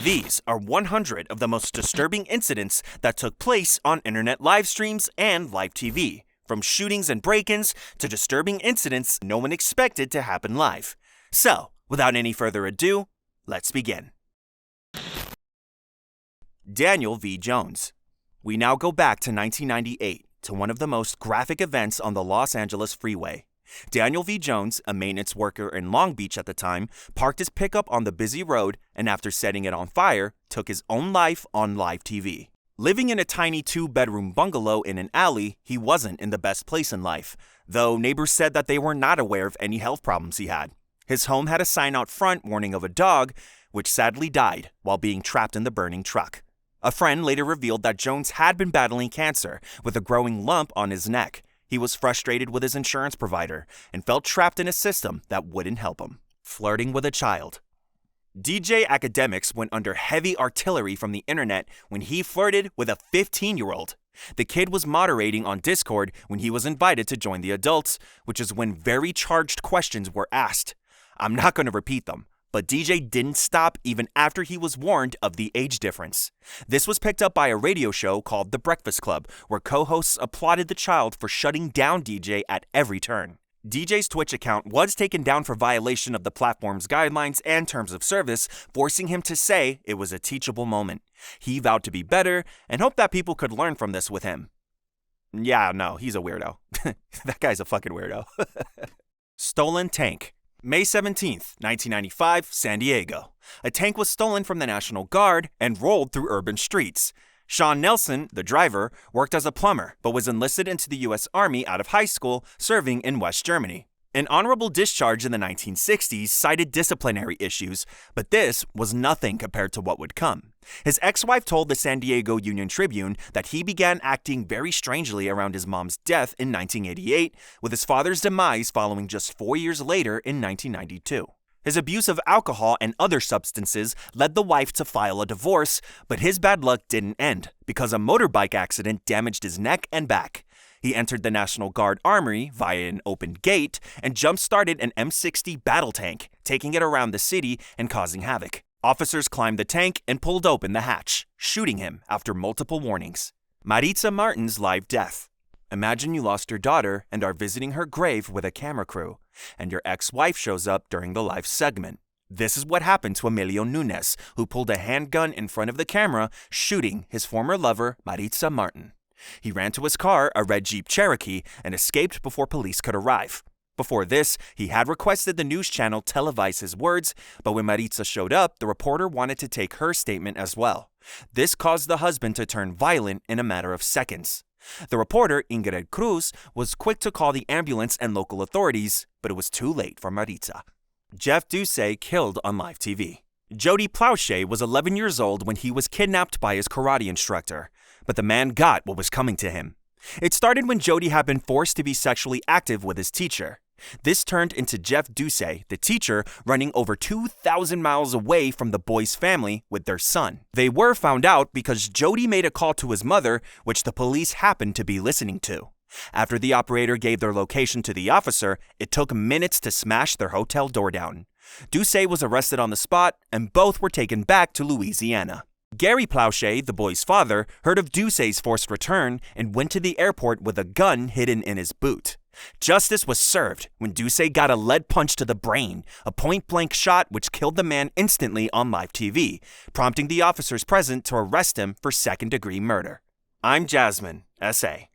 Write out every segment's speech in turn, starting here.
These are 100 of the most disturbing incidents that took place on internet live streams and live TV, from shootings and break-ins to disturbing incidents no one expected to happen live. So, without any further ado, let's begin. Daniel V. Jones. We now go back to 1998 to one of the most graphic events on the Los Angeles freeway. Daniel V. Jones, a maintenance worker in Long Beach at the time, parked his pickup on the busy road and after setting it on fire, took his own life on live TV. Living in a tiny 2-bedroom bungalow in an alley, he wasn't in the best place in life, though neighbors said that they were not aware of any health problems he had. His home had a sign out front warning of a dog, which sadly died while being trapped in the burning truck. A friend later revealed that Jones had been battling cancer with a growing lump on his neck. He was frustrated with his insurance provider and felt trapped in a system that wouldn't help him. Flirting with a child. DJ Academics went under heavy artillery from the internet when he flirted with a 15-year-old. The kid was moderating on Discord when he was invited to join the adults, which is when very charged questions were asked. I'm not going to repeat them, but DJ didn't stop even after he was warned of the age difference. This was picked up by a radio show called The Breakfast Club, where co-hosts applauded the child for shutting down DJ at every turn. DJ's Twitch account was taken down for violation of the platform's guidelines and terms of service, forcing him to say it was a teachable moment. He vowed to be better and hoped that people could learn from this with him. Yeah, no, he's a weirdo. That guy's a fucking weirdo. Stolen tank. May 17th, 1995, San Diego. A tank was stolen from the National Guard and rolled through urban streets. Sean Nelson, the driver, worked as a plumber, but was enlisted into the U.S. Army out of high school, serving in West Germany. An honorable discharge in the 1960s cited disciplinary issues, but this was nothing compared to what would come. His ex-wife told the San Diego Union Tribune that he began acting very strangely around his mom's death in 1988, with his father's demise following just 4 years later in 1992. His abuse of alcohol and other substances led the wife to file a divorce, but his bad luck didn't end because a motorbike accident damaged his neck and back. He entered the National Guard Armory via an open gate and jump-started an M60 battle tank, taking it around the city and causing havoc. Officers climbed the tank and pulled open the hatch, shooting him after multiple warnings. Marita Martin's live death. Imagine you lost your daughter and are visiting her grave with a camera crew, and your ex-wife shows up during the live segment. This is what happened to Emilio Nunes, who pulled a handgun in front of the camera, shooting his former lover, Marita Martin. He ran to his car, a red Jeep Cherokee, and escaped before police could arrive. Before this, he had requested the news channel televise his words, but when Marita showed up, the reporter wanted to take her statement as well. This caused the husband to turn violent in a matter of seconds. The reporter, Ingrid Cruz, was quick to call the ambulance and local authorities, but it was too late for Marita. Jeff Duce killed on live TV. Jody Plauche was 11 years old when he was kidnapped by his karate instructor, but the man got what was coming to him. It started when Jody had been forced to be sexually active with his teacher. This turned into Jeff Duce, the teacher, running over 2,000 miles away from the boy's family with their son. They were found out because Jody made a call to his mother, which the police happened to be listening to. After the operator gave their location to the officer, it took minutes to smash their hotel door down. Duce was arrested on the spot, and both were taken back to Louisiana. Gary Plauche, the boy's father, heard of Duce's forced return and went to the airport with a gun hidden in his boot. Justice was served when Duce got a lead punch to the brain, a point-blank shot which killed the man instantly on live TV, prompting the officers present to arrest him for second-degree murder. I'm Jasmine, S.A.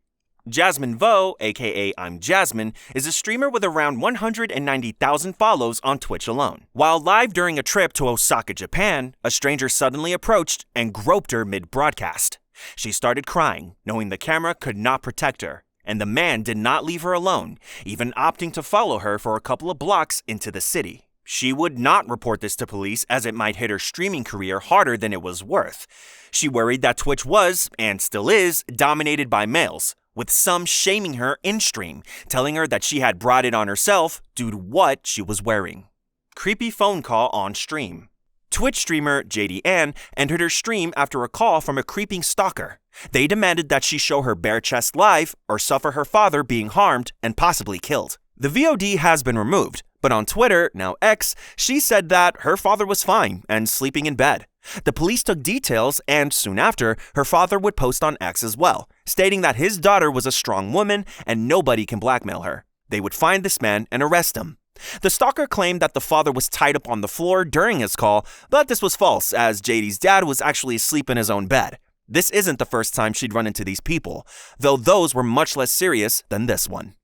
Jasmine Vo, aka I'm Jasmine, is a streamer with around 190,000 follows on Twitch alone. While live during a trip to Osaka, Japan, a stranger suddenly approached and groped her mid-broadcast. She started crying, knowing the camera could not protect her. And the man did not leave her alone, even opting to follow her for a couple of blocks into the city. She would not report this to police as it might hit her streaming career harder than it was worth. She worried that Twitch was, and still is, dominated by males, with some shaming her in-stream, telling her that she had brought it on herself due to what she was wearing. Creepy phone call on stream. Twitch streamer JD Ann entered her stream after a call from a creeping stalker. They demanded that she show her bare chest live or suffer her father being harmed and possibly killed. The VOD has been removed, but on Twitter, now X, she said that her father was fine and sleeping in bed. The police took details, and soon after, her father would post on X as well, stating that his daughter was a strong woman and nobody can blackmail her. They would find this man and arrest him. The stalker claimed that the father was tied up on the floor during his call, but this was false, as JD's dad was actually asleep in his own bed. This isn't the first time she'd run into these people, though those were much less serious than this one.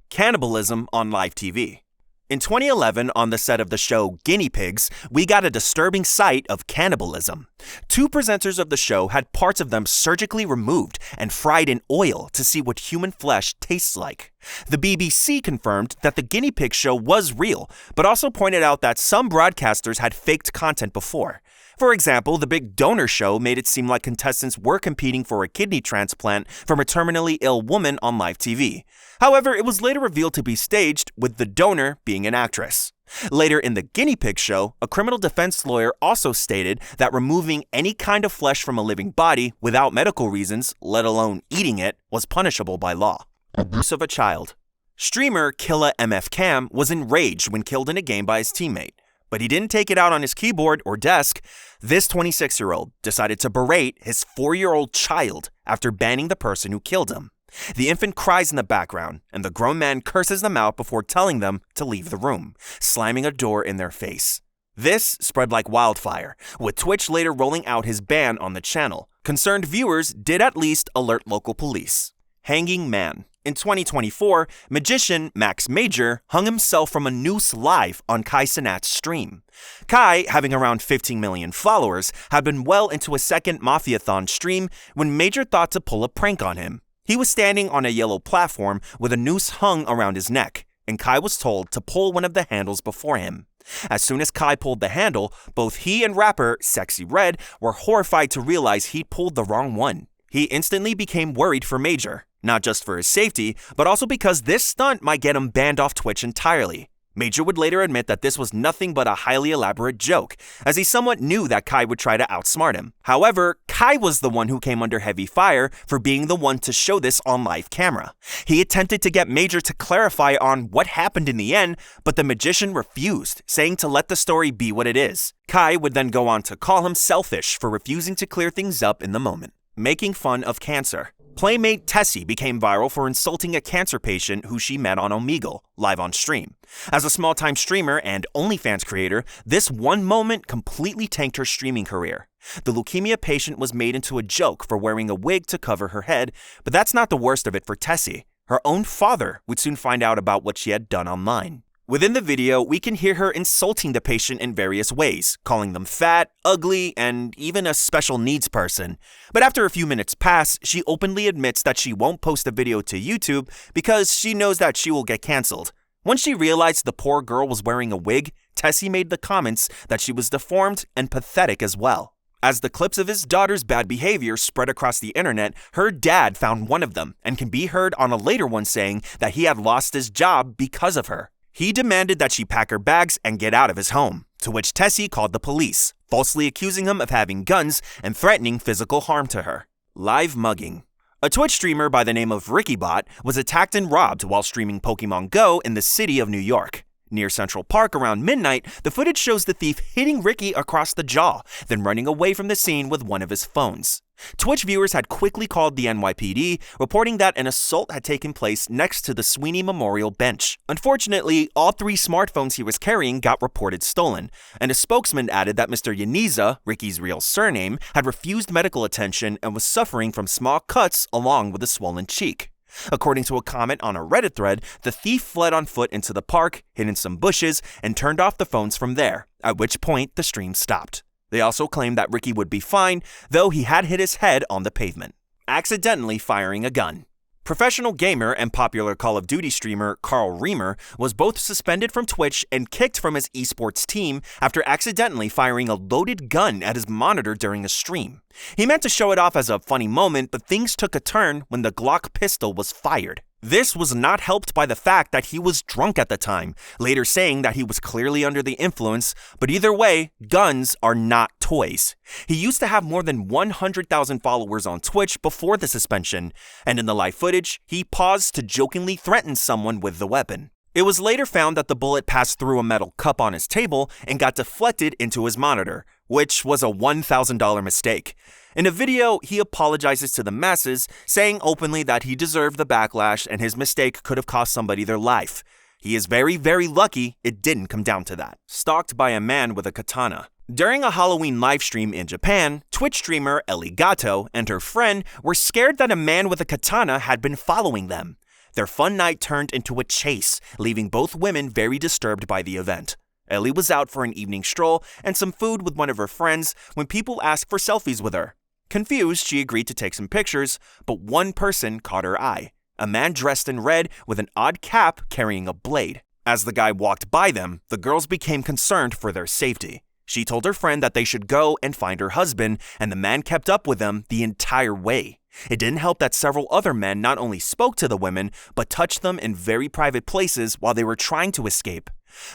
Cannibalism on live TV. In 2011, on the set of the show Guinea Pigs, we got a disturbing sight of cannibalism. Two presenters of the show had parts of them surgically removed and fried in oil to see what human flesh tastes like. The BBC confirmed that the Guinea Pig show was real, but also pointed out that some broadcasters had faked content before. For example, the Big Donor Show made it seem like contestants were competing for a kidney transplant from a terminally ill woman on live TV. However, it was later revealed to be staged, with the donor being an actress. Later in the Guinea Pig show, a criminal defense lawyer also stated that removing any kind of flesh from a living body without medical reasons, let alone eating it, was punishable by law. Abuse of a child. Streamer Killa MF Cam was enraged when killed in a game by his teammate. But he didn't take it out on his keyboard or desk. This 26-year-old decided to berate his 4-year-old child after banning the person who killed him. The infant cries in the background, and the grown man curses them out before telling them to leave the room, slamming a door in their face. This spread like wildfire, with Twitch later rolling out his ban on the channel. Concerned viewers did at least alert local police. Hanging man. In 2024, magician Max Major hung himself from a noose live on Cenat's stream. Kai, having around 15 million followers, had been well into a second Mafiathon stream when Major thought to pull a prank on him. He was standing on a yellow platform with a noose hung around his neck, and Kai was told to pull one of the handles before him. As soon as Kai pulled the handle, both he and rapper Sexy Red were horrified to realize he'd pulled the wrong one. He instantly became worried for Major, not just for his safety, but also because this stunt might get him banned off Twitch entirely. Major would later admit that this was nothing but a highly elaborate joke, as he somewhat knew that Kai would try to outsmart him. However, Kai was the one who came under heavy fire for being the one to show this on live camera. He attempted to get Major to clarify on what happened in the end, but the magician refused, saying to let the story be what it is. Kai would then go on to call him selfish for refusing to clear things up in the moment. Making fun of cancer. Playmate Tessy became viral for insulting a cancer patient who she met on Omegle, live on stream. As a small-time streamer and OnlyFans creator, this one moment completely tanked her streaming career. The leukemia patient was made into a joke for wearing a wig to cover her head, but that's not the worst of it for Tessy. Her own father would soon find out about what she had done online. Within the video, we can hear her insulting the patient in various ways, calling them fat, ugly, and even a special needs person. But after a few minutes pass, she openly admits that she won't post the video to YouTube because she knows that she will get cancelled. Once she realized the poor girl was wearing a wig, Tessy made the comments that she was deformed and pathetic as well. As the clips of his daughter's bad behavior spread across the internet, her dad found one of them and can be heard on a later one saying that he had lost his job because of her. He demanded that she pack her bags and get out of his home, to which Tessy called the police, falsely accusing him of having guns and threatening physical harm to her. Live mugging. A Twitch streamer by the name of RickyBot was attacked and robbed while streaming Pokemon Go in the city of New York. Near Central Park around midnight, the footage shows the thief hitting Ricky across the jaw, then running away from the scene with one of his phones. Twitch viewers had quickly called the NYPD, reporting that an assault had taken place next to the Sweeney Memorial Bench. Unfortunately, all 3 smartphones he was carrying got reported stolen, and a spokesman added that Mr. Yaniza, Ricky's real surname, had refused medical attention and was suffering from small cuts along with a swollen cheek. According to a comment on a Reddit thread, the thief fled on foot into the park, hid in some bushes, and turned off the phones from there, at which point the stream stopped. They also claimed that Ricky would be fine, though he had hit his head on the pavement. Accidentally firing a gun. Professional gamer and popular Call of Duty streamer Carl Reamer was both suspended from Twitch and kicked from his esports team after accidentally firing a loaded gun at his monitor during a stream. He meant to show it off as a funny moment, but things took a turn when the Glock pistol was fired. This was not helped by the fact that he was drunk at the time, later saying that he was clearly under the influence, but either way, guns are not toys. He used to have more than 100,000 followers on Twitch before the suspension, and in the live footage, he paused to jokingly threaten someone with the weapon. It was later found that the bullet passed through a metal cup on his table and got deflected into his monitor, which was a $1,000 mistake. In a video, he apologizes to the masses, saying openly that he deserved the backlash and his mistake could have cost somebody their life. He is very, very lucky it didn't come down to that. Stalked by a man with a katana. During a Halloween livestream in Japan, Twitch streamer Eligato and her friend were scared that a man with a katana had been following them. Their fun night turned into a chase, leaving both women very disturbed by the event. Ellie was out for an evening stroll and some food with one of her friends when people asked for selfies with her. Confused, she agreed to take some pictures, but one person caught her eye. A man dressed in red with an odd cap carrying a blade. As the guy walked by them, the girls became concerned for their safety. She told her friend that they should go and find her husband, and the man kept up with them the entire way. It didn't help that several other men not only spoke to the women, but touched them in very private places while they were trying to escape.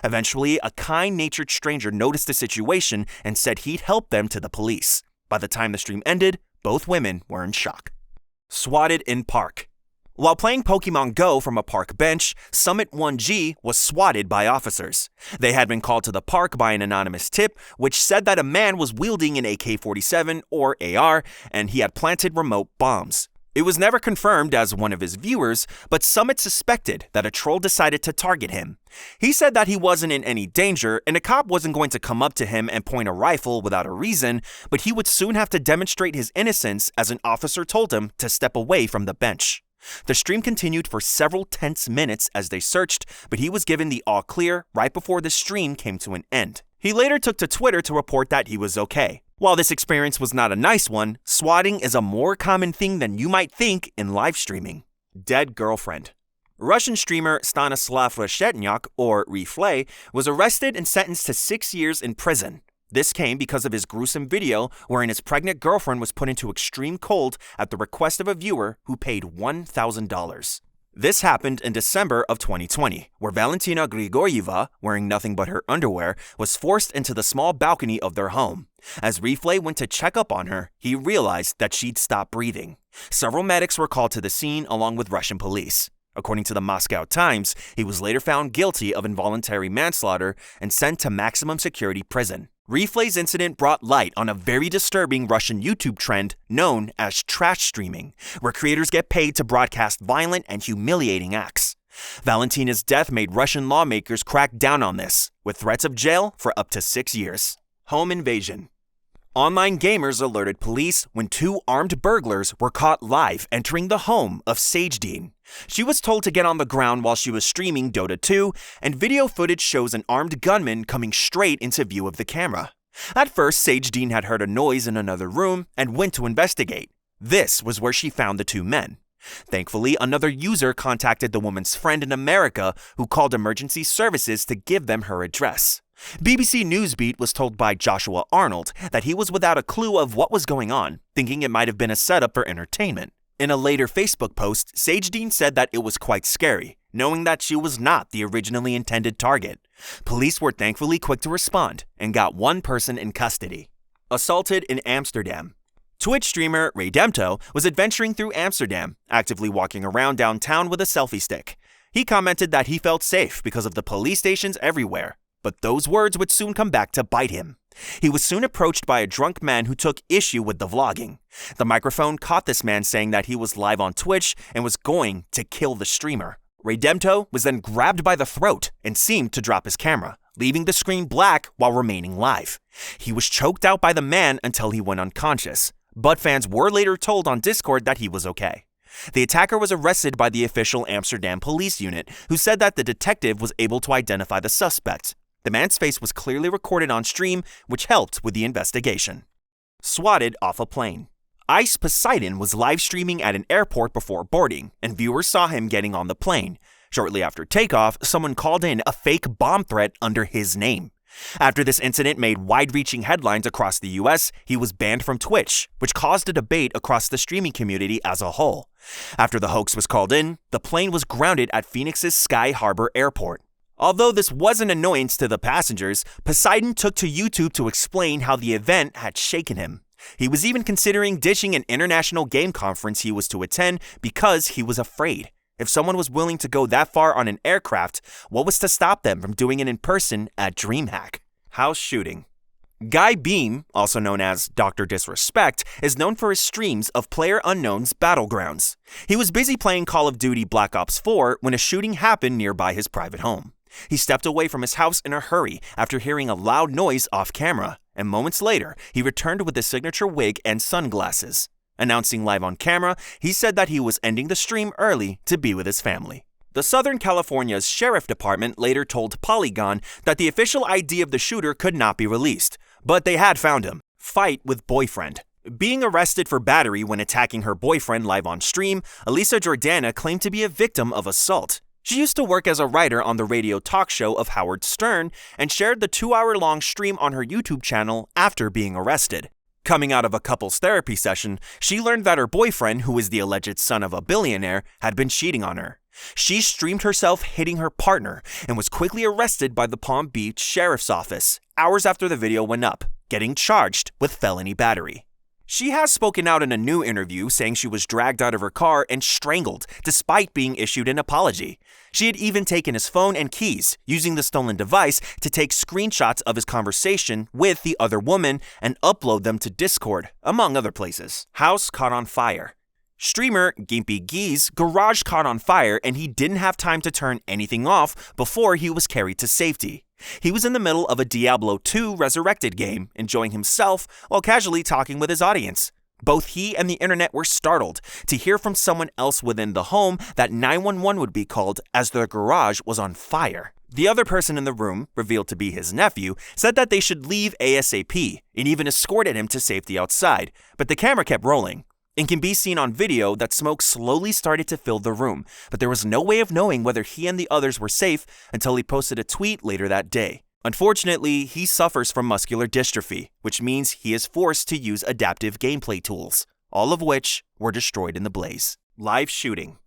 Eventually, a kind-natured stranger noticed the situation and said he'd help them to the police. By the time the stream ended, both women were in shock. Swatted in park. While playing Pokemon Go from a park bench, Summit 1G was swatted by officers. They had been called to the park by an anonymous tip, which said that a man was wielding an AK-47 or AR, and he had planted remote bombs. It was never confirmed as one of his viewers, but Summit suspected that a troll decided to target him. He said that he wasn't in any danger and a cop wasn't going to come up to him and point a rifle without a reason, but he would soon have to demonstrate his innocence as an officer told him to step away from the bench. The stream continued for several tense minutes as they searched, but he was given the all clear right before the stream came to an end. He later took to Twitter to report that he was okay. While this experience was not a nice one, swatting is a more common thing than you might think in live streaming. Dead girlfriend. Russian streamer Stanislav Reshetnyak, or Reflay, was arrested and sentenced to 6 years in prison. This came because of his gruesome video wherein his pregnant girlfriend was put into extreme cold at the request of a viewer who paid $1,000. This happened in December of 2020, where Valentina Grigorieva, wearing nothing but her underwear, was forced into the small balcony of their home. As Reflay went to check up on her, he realized that she'd stopped breathing. Several medics were called to the scene along with Russian police. According to the Moscow Times, he was later found guilty of involuntary manslaughter and sent to maximum security prison. Reflay's incident brought light on a very disturbing Russian YouTube trend known as trash streaming, where creators get paid to broadcast violent and humiliating acts. Valentina's death made Russian lawmakers crack down on this, with threats of jail for up to 6 years. Home invasion. Online gamers alerted police when 2 armed burglars were caught live entering the home of Sajdeen. She was told to get on the ground while she was streaming Dota 2, and video footage shows an armed gunman coming straight into view of the camera. At first, Sajdeen had heard a noise in another room and went to investigate. This was where she found the 2 men. Thankfully, another user contacted the woman's friend in America who called emergency services to give them her address. BBC Newsbeat was told by Joshua Arnold that he was without a clue of what was going on, thinking it might have been a setup for entertainment. In a later Facebook post, Sajdeen said that it was quite scary, knowing that she was not the originally intended target. Police were thankfully quick to respond and got one person in custody. Assaulted in Amsterdam. Twitch streamer Redempto was adventuring through Amsterdam, actively walking around downtown with a selfie stick. He commented that he felt safe because of the police stations everywhere. But those words would soon come back to bite him. He was soon approached by a drunk man who took issue with the vlogging. The microphone caught this man saying that he was live on Twitch and was going to kill the streamer. Redempto was then grabbed by the throat and seemed to drop his camera, leaving the screen black while remaining live. He was choked out by the man until he went unconscious, but fans were later told on Discord that he was okay. The attacker was arrested by the official Amsterdam police unit, who said that the detective was able to identify the suspect. The man's face was clearly recorded on stream, which helped with the investigation. Swatted off a plane. Ice Poseidon was live streaming at an airport before boarding, and viewers saw him getting on the plane. Shortly after takeoff, someone called in a fake bomb threat under his name. After this incident made wide-reaching headlines across the US, he was banned from Twitch, which caused a debate across the streaming community as a whole. After the hoax was called in, the plane was grounded at Phoenix's Sky Harbor Airport. Although this was an annoyance to the passengers, Poseidon took to YouTube to explain how the event had shaken him. He was even considering ditching an international game conference he was to attend because he was afraid. If someone was willing to go that far on an aircraft, what was to stop them from doing it in person at DreamHack? House shooting. Guy Beam, also known as Dr. Disrespect, is known for his streams of PlayerUnknown's Battlegrounds. He was busy playing Call of Duty Black Ops 4 when a shooting happened nearby his private home. He stepped away from his house in a hurry after hearing a loud noise off camera, and moments later, he returned with his signature wig and sunglasses. Announcing live on camera, he said that he was ending the stream early to be with his family. The Southern California's Sheriff Department later told Polygon that the official ID of the shooter could not be released, but they had found him. Fight with boyfriend. Being arrested for battery when attacking her boyfriend live on stream, Alisa Jordana claimed to be a victim of assault. She used to work as a writer on the radio talk show of Howard Stern and shared the 2-hour-long stream on her YouTube channel after being arrested. Coming out of a couple's therapy session, she learned that her boyfriend, who is the alleged son of a billionaire, had been cheating on her. She streamed herself hitting her partner and was quickly arrested by the Palm Beach Sheriff's Office hours after the video went up, getting charged with felony battery. She has spoken out in a new interview saying she was dragged out of her car and strangled despite being issued an apology. She had even taken his phone and keys, using the stolen device to take screenshots of his conversation with the other woman and upload them to Discord, among other places. House caught on fire. Streamer Gimpy Geese garage caught on fire and he didn't have time to turn anything off before he was carried to safety. He was in the middle of a Diablo 2 Resurrected game, enjoying himself while casually talking with his audience. Both he and the internet were startled to hear from someone else within the home that 911 would be called as their garage was on fire. The other person in the room, revealed to be his nephew, said that they should leave ASAP and even escorted him to safety outside, but the camera kept rolling. It can be seen on video that smoke slowly started to fill the room, but there was no way of knowing whether he and the others were safe until he posted a tweet later that day. Unfortunately, he suffers from muscular dystrophy, which means he is forced to use adaptive gameplay tools, all of which were destroyed in the blaze. Live shooting.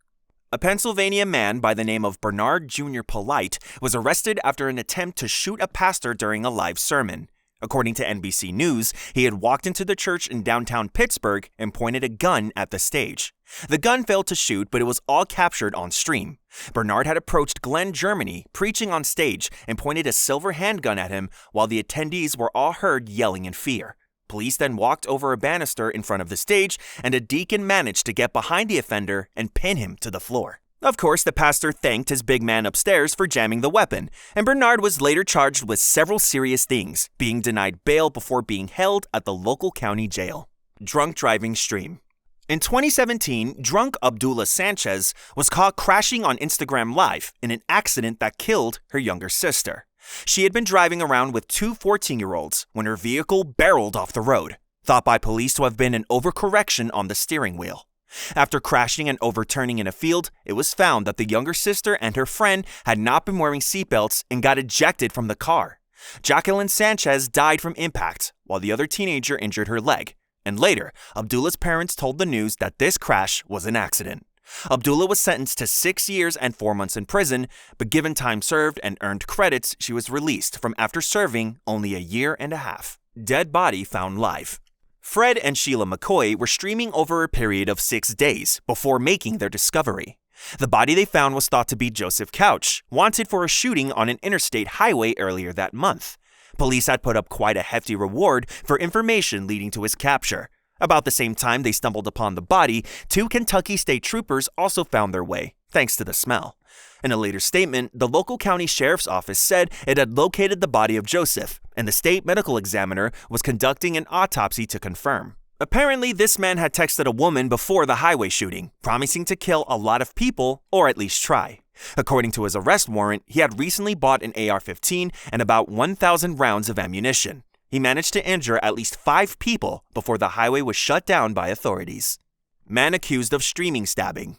A Pennsylvania man by the name of Bernard Jr. Polite was arrested after an attempt to shoot a pastor during a live sermon. According to NBC News, he had walked into the church in downtown Pittsburgh and pointed a gun at the stage. The gun failed to shoot, but it was all captured on stream. Bernard had approached Glenn, Germany, preaching on stage, and pointed a silver handgun at him while the attendees were all heard yelling in fear. Police then walked over a banister in front of the stage, and a deacon managed to get behind the offender and pin him to the floor. Of course, the pastor thanked his big man upstairs for jamming the weapon, and Bernard was later charged with several serious things, being denied bail before being held at the local county jail. Drunk driving stream. In 2017, drunk Abdullah Sanchez was caught crashing on Instagram Live in an accident that killed her younger sister. She had been driving around with two 14-year-olds when her vehicle barreled off the road, thought by police to have been an overcorrection on the steering wheel. After crashing and overturning in a field, it was found that the younger sister and her friend had not been wearing seatbelts and got ejected from the car. Jacqueline Sanchez died from impact, while the other teenager injured her leg. And later, Abdullah's parents told the news that this crash was an accident. Abdullah was sentenced to 6 years and 4 months in prison, but given time served and earned credits, she was released from after serving only a year and a half. Dead body found live. Fred and Sheila McCoy were streaming over a period of 6 days before making their discovery. The body they found was thought to be Joseph Couch, wanted for a shooting on an interstate highway earlier that month. Police had put up quite a hefty reward for information leading to his capture. About the same time they stumbled upon the body, 2 Kentucky state troopers also found their way, thanks to the smell. In a later statement, the local county sheriff's office said it had located the body of Joseph, and the state medical examiner was conducting an autopsy to confirm. Apparently, this man had texted a woman before the highway shooting, promising to kill a lot of people, or at least try. According to his arrest warrant, he had recently bought an AR-15 and about 1,000 rounds of ammunition. He managed to injure at least 5 people before the highway was shut down by authorities. Man accused of streaming stabbing.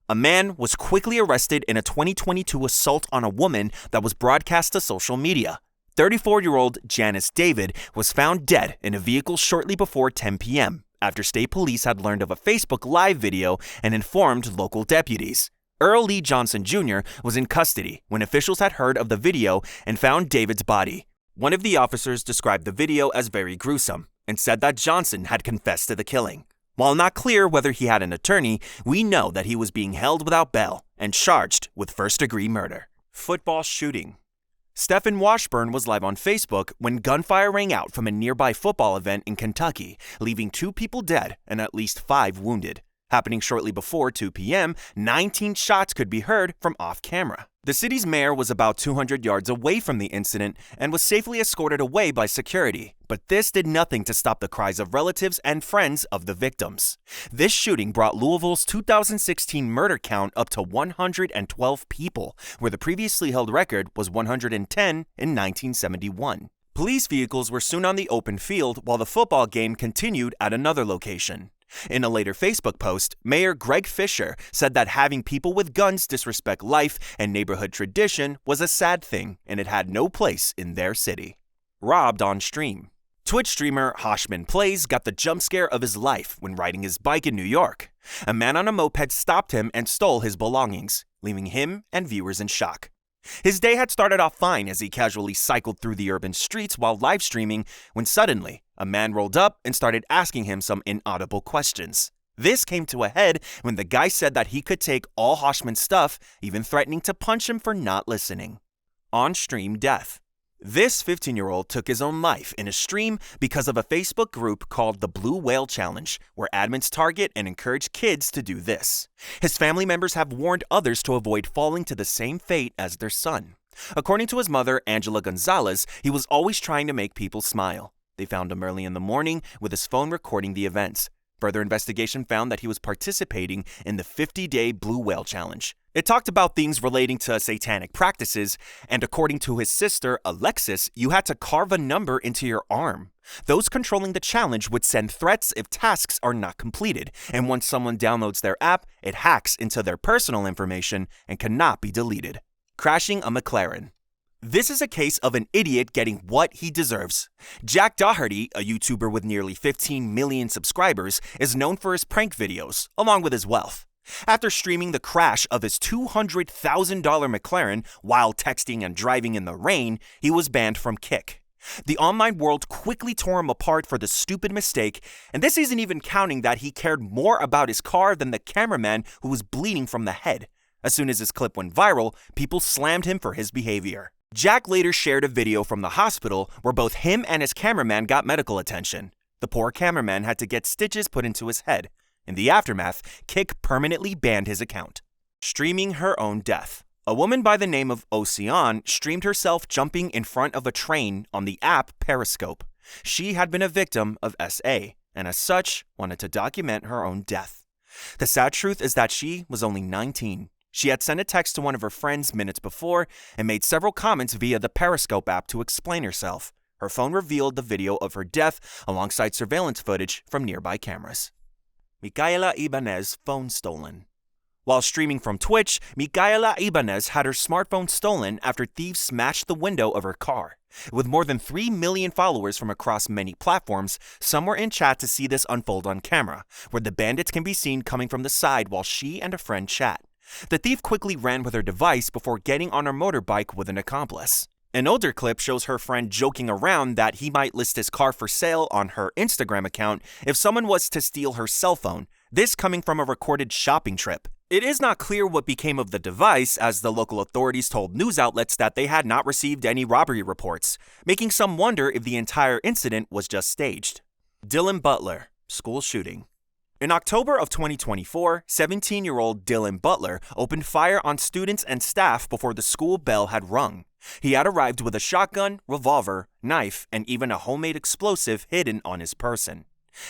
A man was quickly arrested in a 2022 assault on a woman that was broadcast to social media. 34-year-old Janice David was found dead in a vehicle shortly before 10 p.m. after state police had learned of a Facebook Live video and informed local deputies. Earl Lee Johnson Jr. was in custody when officials had heard of the video and found David's body. One of the officers described the video as very gruesome and said that Johnson had confessed to the killing. While not clear whether he had an attorney, we know that he was being held without bail and charged with first-degree murder. Football shooting. Stephen Washburn was live on Facebook when gunfire rang out from a nearby football event in Kentucky, leaving 2 people dead and at least 5 wounded. Happening shortly before 2 p.m., 19 shots could be heard from off-camera. The city's mayor was about 200 yards away from the incident and was safely escorted away by security, but this did nothing to stop the cries of relatives and friends of the victims. This shooting brought Louisville's 2016 murder count up to 112 people, where the previously held record was 110 in 1971. Police vehicles were soon on the open field while the football game continued at another location. In a later Facebook post, Mayor Greg Fisher said that having people with guns disrespect life and neighborhood tradition was a sad thing and it had no place in their city. Robbed on stream. Twitch streamer Hoshman Plays got the jump scare of his life when riding his bike in New York. A man on a moped stopped him and stole his belongings, leaving him and viewers in shock. His day had started off fine as he casually cycled through the urban streets while live streaming when suddenly a man rolled up and started asking him some inaudible questions. This came to a head when the guy said that he could take all Hoshman's stuff, even threatening to punch him for not listening. On-stream death. This 15-year-old took his own life in a stream because of a Facebook group called the Blue Whale Challenge, where admins target and encourage kids to do this. His family members have warned others to avoid falling to the same fate as their son. According to his mother, Angela Gonzalez, he was always trying to make people smile. They found him early in the morning with his phone recording the events. Further investigation found that he was participating in the 50-day Blue Whale Challenge. It talked about things relating to satanic practices, and according to his sister, Alexis, you had to carve a number into your arm. Those controlling the challenge would send threats if tasks are not completed, and once someone downloads their app, it hacks into their personal information and cannot be deleted. Crashing a McLaren. This is a case of an idiot getting what he deserves. Jack Doherty, a YouTuber with nearly 15 million subscribers, is known for his prank videos, along with his wealth. After streaming the crash of his $200,000 McLaren while texting and driving in the rain, he was banned from Kick. The online world quickly tore him apart for the stupid mistake, and this isn't even counting that he cared more about his car than the cameraman who was bleeding from the head. As soon as his clip went viral, people slammed him for his behavior. Jack later shared a video from the hospital where both him and his cameraman got medical attention. The poor cameraman had to get stitches put into his head. In the aftermath, Kick permanently banned his account. Streaming her own death. A woman by the name of Ocean streamed herself jumping in front of a train on the app Periscope. She had been a victim of SA, and as such, wanted to document her own death. The sad truth is that she was only 19. She had sent a text to one of her friends minutes before and made several comments via the Periscope app to explain herself. Her phone revealed the video of her death alongside surveillance footage from nearby cameras. Mika Ibanz phone stolen. While streaming from Twitch, Mika Ibanz had her smartphone stolen after thieves smashed the window of her car. With more than 3 million followers from across many platforms, some were in chat to see this unfold on camera, where the bandits can be seen coming from the side while she and a friend chat. The thief quickly ran with her device before getting on her motorbike with an accomplice. An older clip shows her friend joking around that he might list his car for sale on her Instagram account if someone was to steal her cell phone, this coming from a recorded shopping trip. It is not clear what became of the device, as the local authorities told news outlets that they had not received any robbery reports, making some wonder if the entire incident was just staged. Dylan Butler, school shooting. In October of 2024, 17-year-old Dylan Butler opened fire on students and staff before the school bell had rung. He had arrived with a shotgun, revolver, knife, and even a homemade explosive hidden on his person.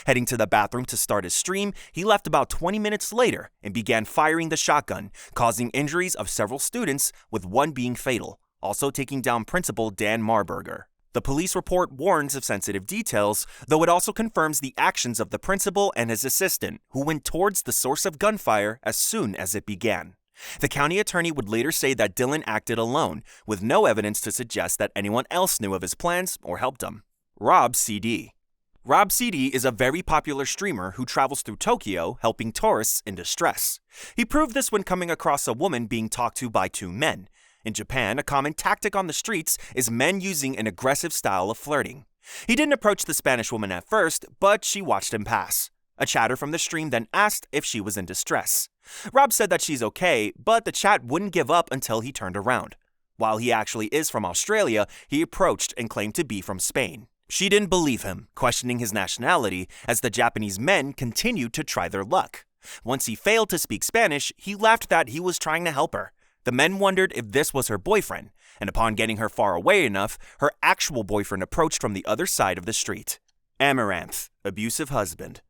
Heading to the bathroom to start his stream, he left about 20 minutes later and began firing the shotgun, causing injuries of several students, with one being fatal, also taking down Principal Dan Marburger. The police report warns of sensitive details, though it also confirms the actions of the principal and his assistant, who went towards the source of gunfire as soon as it began. The county attorney would later say that Dylan acted alone, with no evidence to suggest that anyone else knew of his plans or helped him. Rob CD. Rob CD is a very popular streamer who travels through Tokyo helping tourists in distress. He proved this when coming across a woman being talked to by 2 men. In Japan, a common tactic on the streets is men using an aggressive style of flirting. He didn't approach the Spanish woman at first, but she watched him pass. A chatter from the stream then asked if she was in distress. Rob said that she's okay, but the chat wouldn't give up until he turned around. While he actually is from Australia, he approached and claimed to be from Spain. She didn't believe him, questioning his nationality as the Japanese men continued to try their luck. Once he failed to speak Spanish, he laughed that he was trying to help her. The men wondered if this was her boyfriend, and upon getting her far away enough, her actual boyfriend approached from the other side of the street. Amaranth, abusive husband.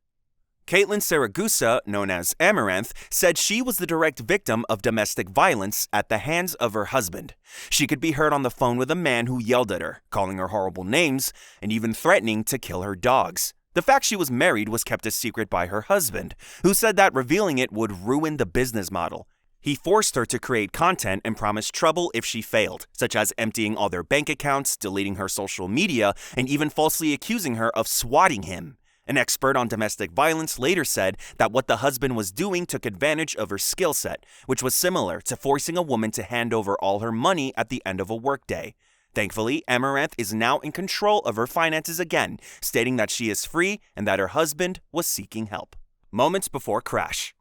Caitlyn Saragusa, known as Amaranth, said she was the direct victim of domestic violence at the hands of her husband. She could be heard on the phone with a man who yelled at her, calling her horrible names, and even threatening to kill her dogs. The fact she was married was kept a secret by her husband, who said that revealing it would ruin the business model. He forced her to create content and promised trouble if she failed, such as emptying all their bank accounts, deleting her social media, and even falsely accusing her of swatting him. An expert on domestic violence later said that what the husband was doing took advantage of her skill set, which was similar to forcing a woman to hand over all her money at the end of a workday. Thankfully, Amaranth is now in control of her finances again, stating that she is free and that her husband was seeking help. Moments before crash.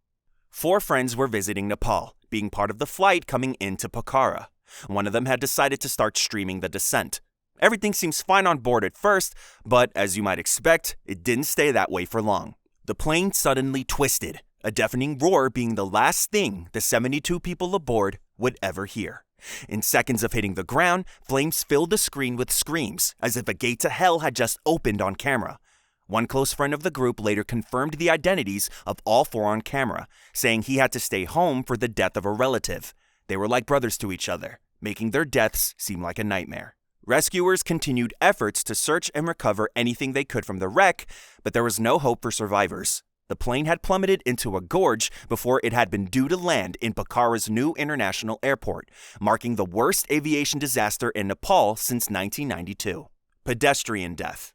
4 friends were visiting Nepal, being part of the flight coming into Pokhara. One of them had decided to start streaming the descent. Everything seems fine on board at first, but as you might expect, it didn't stay that way for long. The plane suddenly twisted, a deafening roar being the last thing the 72 people aboard would ever hear. In seconds of hitting the ground, flames filled the screen with screams, as if a gate to hell had just opened on camera. One close friend of the group later confirmed the identities of all 4 on camera, saying he had to stay home for the death of a relative. They were like brothers to each other, making their deaths seem like a nightmare. Rescuers continued efforts to search and recover anything they could from the wreck, but there was no hope for survivors. The plane had plummeted into a gorge before it had been due to land in Pokhara's new international airport, marking the worst aviation disaster in Nepal since 1992. Pedestrian death.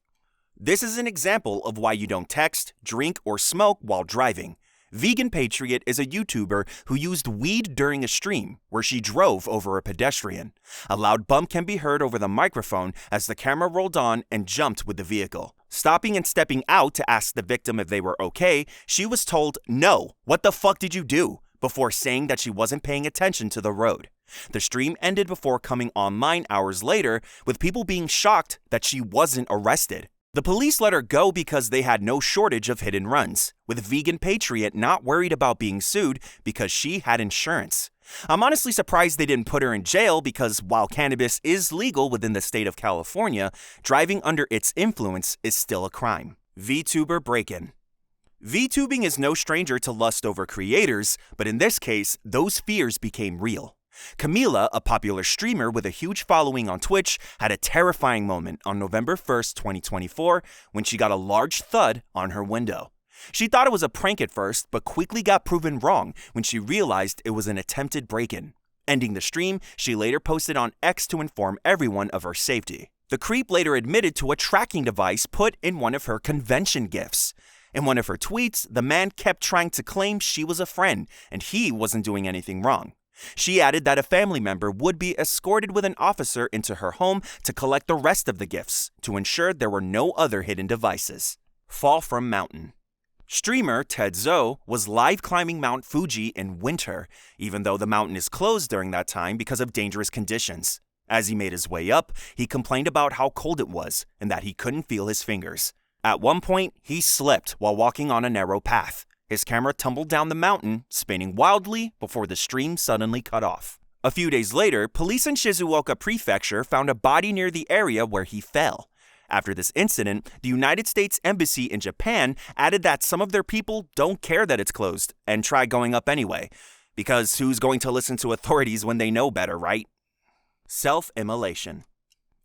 This is an example of why you don't text, drink, or smoke while driving. Vegan Patriot is a YouTuber who used weed during a stream where she drove over a pedestrian. A loud bump can be heard over the microphone as the camera rolled on and jumped with the vehicle. Stopping and stepping out to ask the victim if they were okay, she was told, "No, what the fuck did you do?" before saying that she wasn't paying attention to the road. The stream ended before coming online hours later, with people being shocked that she wasn't arrested. The police let her go because they had no shortage of hit and runs, with Vegan Patriot not worried about being sued because she had insurance. I'm honestly surprised they didn't put her in jail because while cannabis is legal within the state of California, driving under its influence is still a crime. VTuber break-in. VTubing is no stranger to lust over creators, but in this case, those fears became real. Camila, a popular streamer with a huge following on Twitch, had a terrifying moment on November 1st, 2024, when she got a large thud on her window. She thought it was a prank at first, but quickly got proven wrong when she realized it was an attempted break-in. Ending the stream, she later posted on X to inform everyone of her safety. The creep later admitted to a tracking device put in one of her convention gifts. In one of her tweets, the man kept trying to claim she was a friend and he wasn't doing anything wrong. She added that a family member would be escorted with an officer into her home to collect the rest of the gifts to ensure there were no other hidden devices. Fall from mountain. Streamer Ted Zo was live climbing Mount Fuji in winter, even though the mountain is closed during that time because of dangerous conditions. As he made his way up, he complained about how cold it was and that he couldn't feel his fingers. At one point, he slipped while walking on a narrow path. His camera tumbled down the mountain, spinning wildly before the stream suddenly cut off. A few days later, police in Shizuoka Prefecture found a body near the area where he fell. After this incident, the United States Embassy in Japan added that some of their people don't care that it's closed and try going up anyway. Because who's going to listen to authorities when they know better, right? Self-immolation.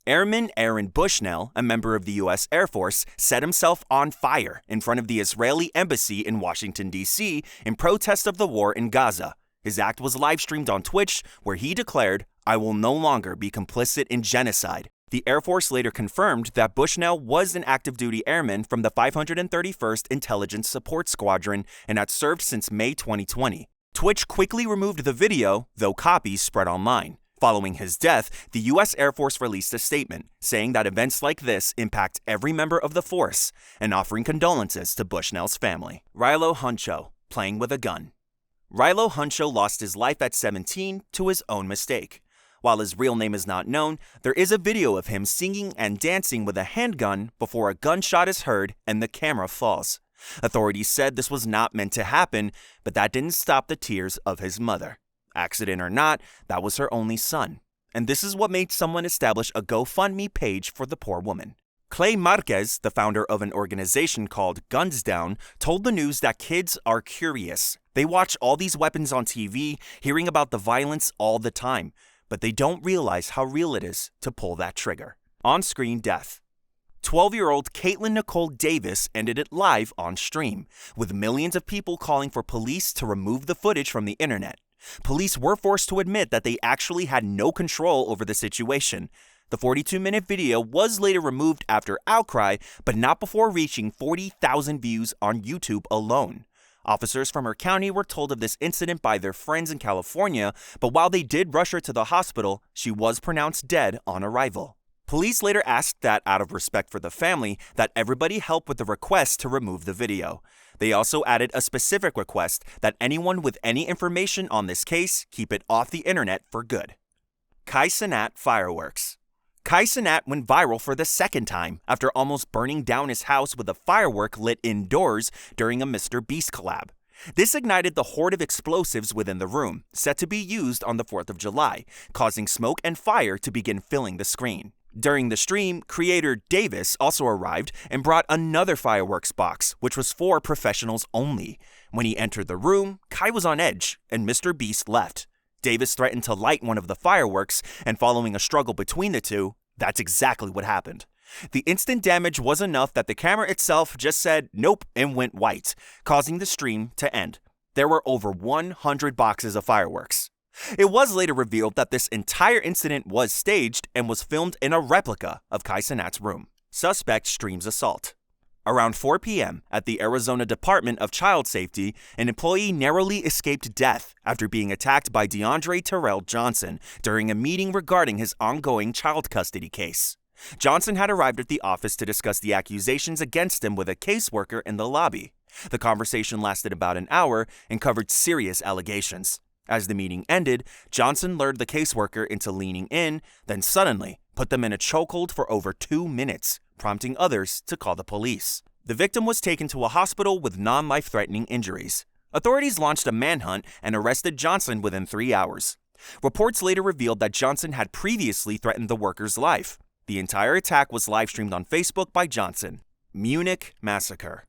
Airman Aaron Bushnell, a member of the U.S. Air Force, set himself on fire in front of the Israeli embassy in Washington, D.C. in protest of the war in Gaza. His act was live-streamed on Twitch, where he declared, "I will no longer be complicit in genocide." The Air Force later confirmed that Bushnell was an active-duty airman from the 531st Intelligence Support Squadron and had served since May 2020. Twitch quickly removed the video, though copies spread online. Following his death, the U.S. Air Force released a statement saying that events like this impact every member of the force and offering condolences to Bushnell's family. Rio Honcho, playing with a gun. Rio Honcho lost his life at 17 to his own mistake. While his real name is not known, there is a video of him singing and dancing with a handgun before a gunshot is heard and the camera falls. Authorities said this was not meant to happen, but that didn't stop the tears of his mother. Accident or not, that was her only son. And this is what made someone establish a GoFundMe page for the poor woman. Clay Marquez, the founder of an organization called Guns Down, told the news that kids are curious. They watch all these weapons on TV, hearing about the violence all the time, but they don't realize how real it is to pull that trigger. On-screen death. 12-year-old Caitlyn Nicole Davis ended it live on stream, with millions of people calling for police to remove the footage from the internet. Police were forced to admit that they actually had no control over the situation. The 42-minute video was later removed after outcry, but not before reaching 40,000 views on YouTube alone. Officers from her county were told of this incident by their friends in California, but while they did rush her to the hospital, she was pronounced dead on arrival. Police later asked that, out of respect for the family, that everybody help with the request to remove the video. They also added a specific request that anyone with any information on this case keep it off the internet for good. Cenat fireworks. Cenat went viral for the second time after almost burning down his house with a firework lit indoors during a Mr. Beast collab. This ignited the horde of explosives within the room, set to be used on the 4th of July, causing smoke and fire to begin filling the screen. During the stream, creator Davis also arrived and brought another fireworks box, which was for professionals only. When he entered the room, Kai was on edge, and Mr. Beast left. Davis threatened to light one of the fireworks, and following a struggle between the two, that's exactly what happened. The instant damage was enough that the camera itself just said nope and went white, causing the stream to end. There were over 100 boxes of fireworks. It was later revealed that this entire incident was staged and was filmed in a replica of Cenat's room. Suspect streams assault. Around 4 p.m. at the Arizona Department of Child Safety, an employee narrowly escaped death after being attacked by DeAndre Johnson during a meeting regarding his ongoing child custody case. Johnson had arrived at the office to discuss the accusations against him with a caseworker in the lobby. The conversation lasted about an hour and covered serious allegations. As the meeting ended, Johnson lured the caseworker into leaning in, then suddenly put them in a chokehold for over 2 minutes, prompting others to call the police. The victim was taken to a hospital with non-life-threatening injuries. Authorities launched a manhunt and arrested Johnson within 3 hours. Reports later revealed that Johnson had previously threatened the worker's life. The entire attack was live-streamed on Facebook by Johnson. Munich Massacre.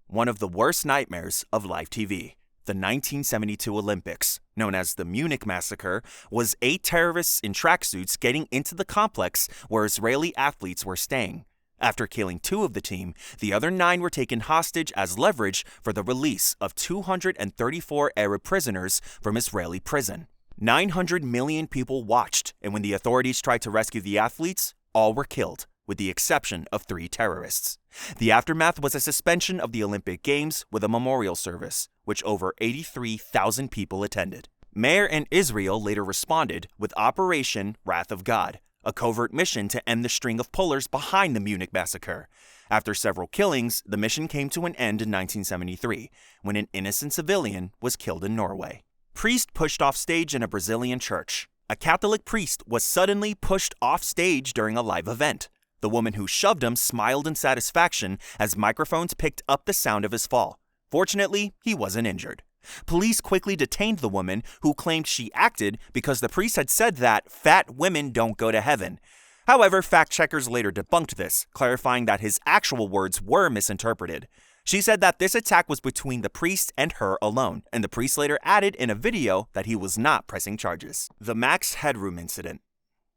One of the worst nightmares of live TV. The 1972 Olympics, known as the Munich Massacre, was 8 terrorists in tracksuits getting into the complex where Israeli athletes were staying. After killing 2 of the team, the other 9 were taken hostage as leverage for the release of 234 Arab prisoners from Israeli prison. 900 million people watched, and when the authorities tried to rescue the athletes, all were killed, with the exception of 3 terrorists. The aftermath was a suspension of the Olympic Games with a memorial service, which over 83,000 people attended. Meir and Israel later responded with Operation Wrath of God, a covert mission to end the string of pullers behind the Munich Massacre. After several killings, the mission came to an end in 1973, when an innocent civilian was killed in Norway. Priest pushed off stage in a Brazilian church. A Catholic priest was suddenly pushed off stage during a live event. The woman who shoved him smiled in satisfaction as microphones picked up the sound of his fall. Fortunately, he wasn't injured. Police quickly detained the woman, who claimed she acted because the priest had said that fat women don't go to heaven. However, fact-checkers later debunked this, clarifying that his actual words were misinterpreted. She said that this attack was between the priest and her alone, and the priest later added in a video that he was not pressing charges. The Max Headroom Incident.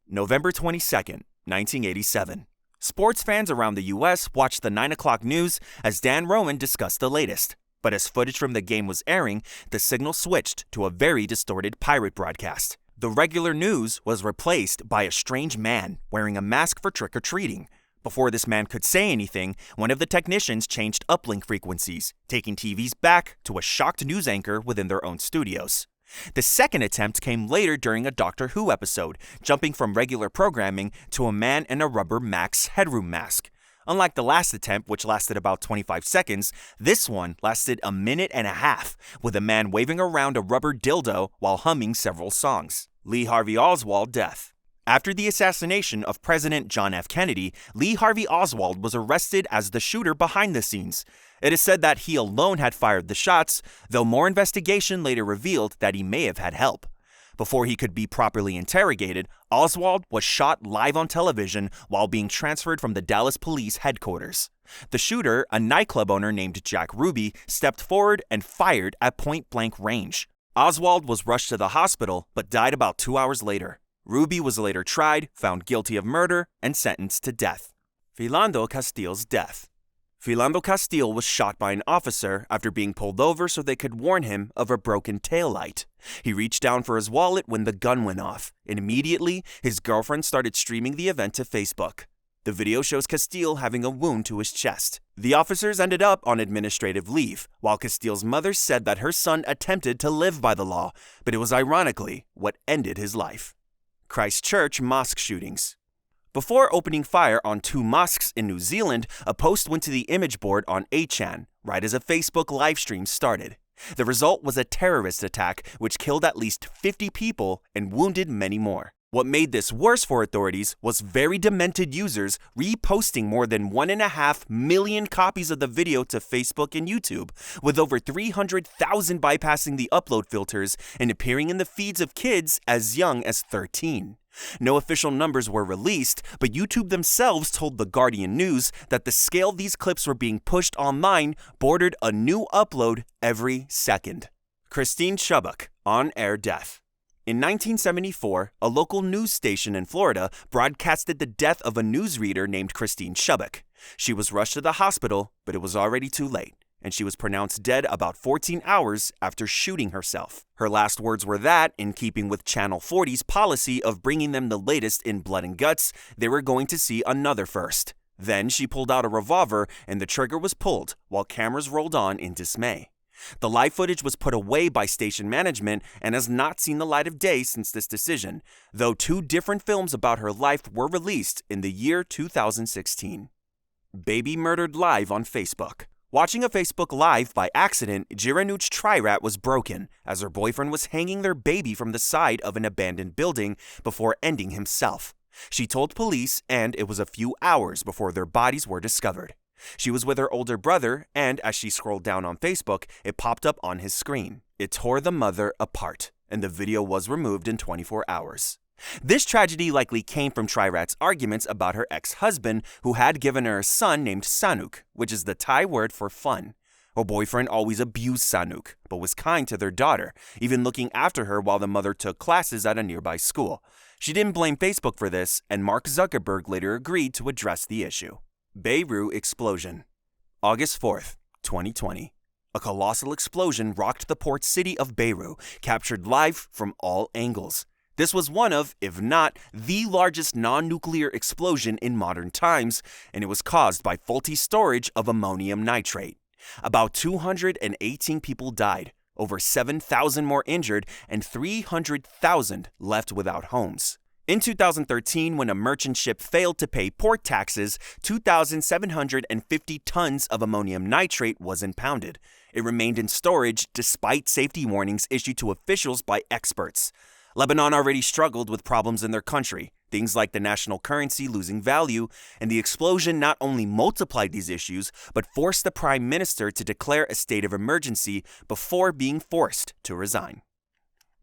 November 22nd, 1987. Sports fans around the U.S. watched the 9 o'clock news as Dan Rowan discussed the latest. But as footage from the game was airing, the signal switched to a very distorted pirate broadcast. The regular news was replaced by a strange man wearing a mask for trick-or-treating. Before this man could say anything, one of the technicians changed uplink frequencies, taking TVs back to a shocked news anchor within their own studios. The second attempt came later during a Doctor Who episode, jumping from regular programming to a man in a rubber Max Headroom mask. Unlike the last attempt, which lasted about 25 seconds, this one lasted a minute and a half, with a man waving around a rubber dildo while humming several songs. Lee Harvey Oswald death. After the assassination of President John F. Kennedy, Lee Harvey Oswald was arrested as the shooter behind the scenes. It is said that he alone had fired the shots, though more investigation later revealed that he may have had help. Before he could be properly interrogated, Oswald was shot live on television while being transferred from the Dallas Police headquarters. The shooter, a nightclub owner named Jack Ruby, stepped forward and fired at point-blank range. Oswald was rushed to the hospital but died about 2 hours later. Ruby was later tried, found guilty of murder, and sentenced to death. Philando Castile's death. Philando Castile was shot by an officer after being pulled over so they could warn him of a broken taillight. He reached down for his wallet when the gun went off, and immediately his girlfriend started streaming the event to Facebook. The video shows Castile having a wound to his chest. The officers ended up on administrative leave, while Castile's mother said that her son attempted to live by the law, but it was ironically what ended his life. Christchurch mosque shootings. Before opening fire on 2 mosques in New Zealand, a post went to the image board on 8chan, right as a Facebook livestream started. The result was a terrorist attack which killed at least 50 people and wounded many more. What made this worse for authorities was very demented users reposting more than 1.5 million copies of the video to Facebook and YouTube, with over 300,000 bypassing the upload filters and appearing in the feeds of kids as young as 13. No official numbers were released, but YouTube themselves told The Guardian News that the scale these clips were being pushed online bordered a new upload every second. Christine Chubbuck, on-air death. In 1974, a local news station in Florida broadcasted the death of a newsreader named Christine Chubbuck. She was rushed to the hospital, but it was already too late, and she was pronounced dead about 14 hours after shooting herself. Her last words were that, in keeping with Channel 40's policy of bringing them the latest in blood and guts, they were going to see another first. Then she pulled out a revolver and the trigger was pulled while cameras rolled on in dismay. The live footage was put away by station management and has not seen the light of day since this decision, though 2 different films about her life were released in the year 2016. Baby murdered live on Facebook. Watching a Facebook Live by accident, Jiranuch Trirat was broken as her boyfriend was hanging their baby from the side of an abandoned building before ending himself. She told police, and it was a few hours before their bodies were discovered. She was with her older brother, and as she scrolled down on Facebook, it popped up on his screen. It tore the mother apart, and the video was removed in 24 hours. This tragedy likely came from Trirat's arguments about her ex-husband, who had given her a son named Sanuk, which is the Thai word for fun. Her boyfriend always abused Sanuk, but was kind to their daughter, even looking after her while the mother took classes at a nearby school. She didn't blame Facebook for this, and Mark Zuckerberg later agreed to address the issue. Beirut explosion. August 4th, 2020. A colossal explosion rocked the port city of Beirut, captured live from all angles. This was one of, if not, the largest non-nuclear explosion in modern times, and it was caused by faulty storage of ammonium nitrate. About 218 people died, over 7,000 more injured, and 300,000 left without homes. In 2013, when a merchant ship failed to pay port taxes, 2,750 tons of ammonium nitrate was impounded. It remained in storage despite safety warnings issued to officials by experts. Lebanon already struggled with problems in their country, things like the national currency losing value, and the explosion not only multiplied these issues, but forced the prime minister to declare a state of emergency before being forced to resign.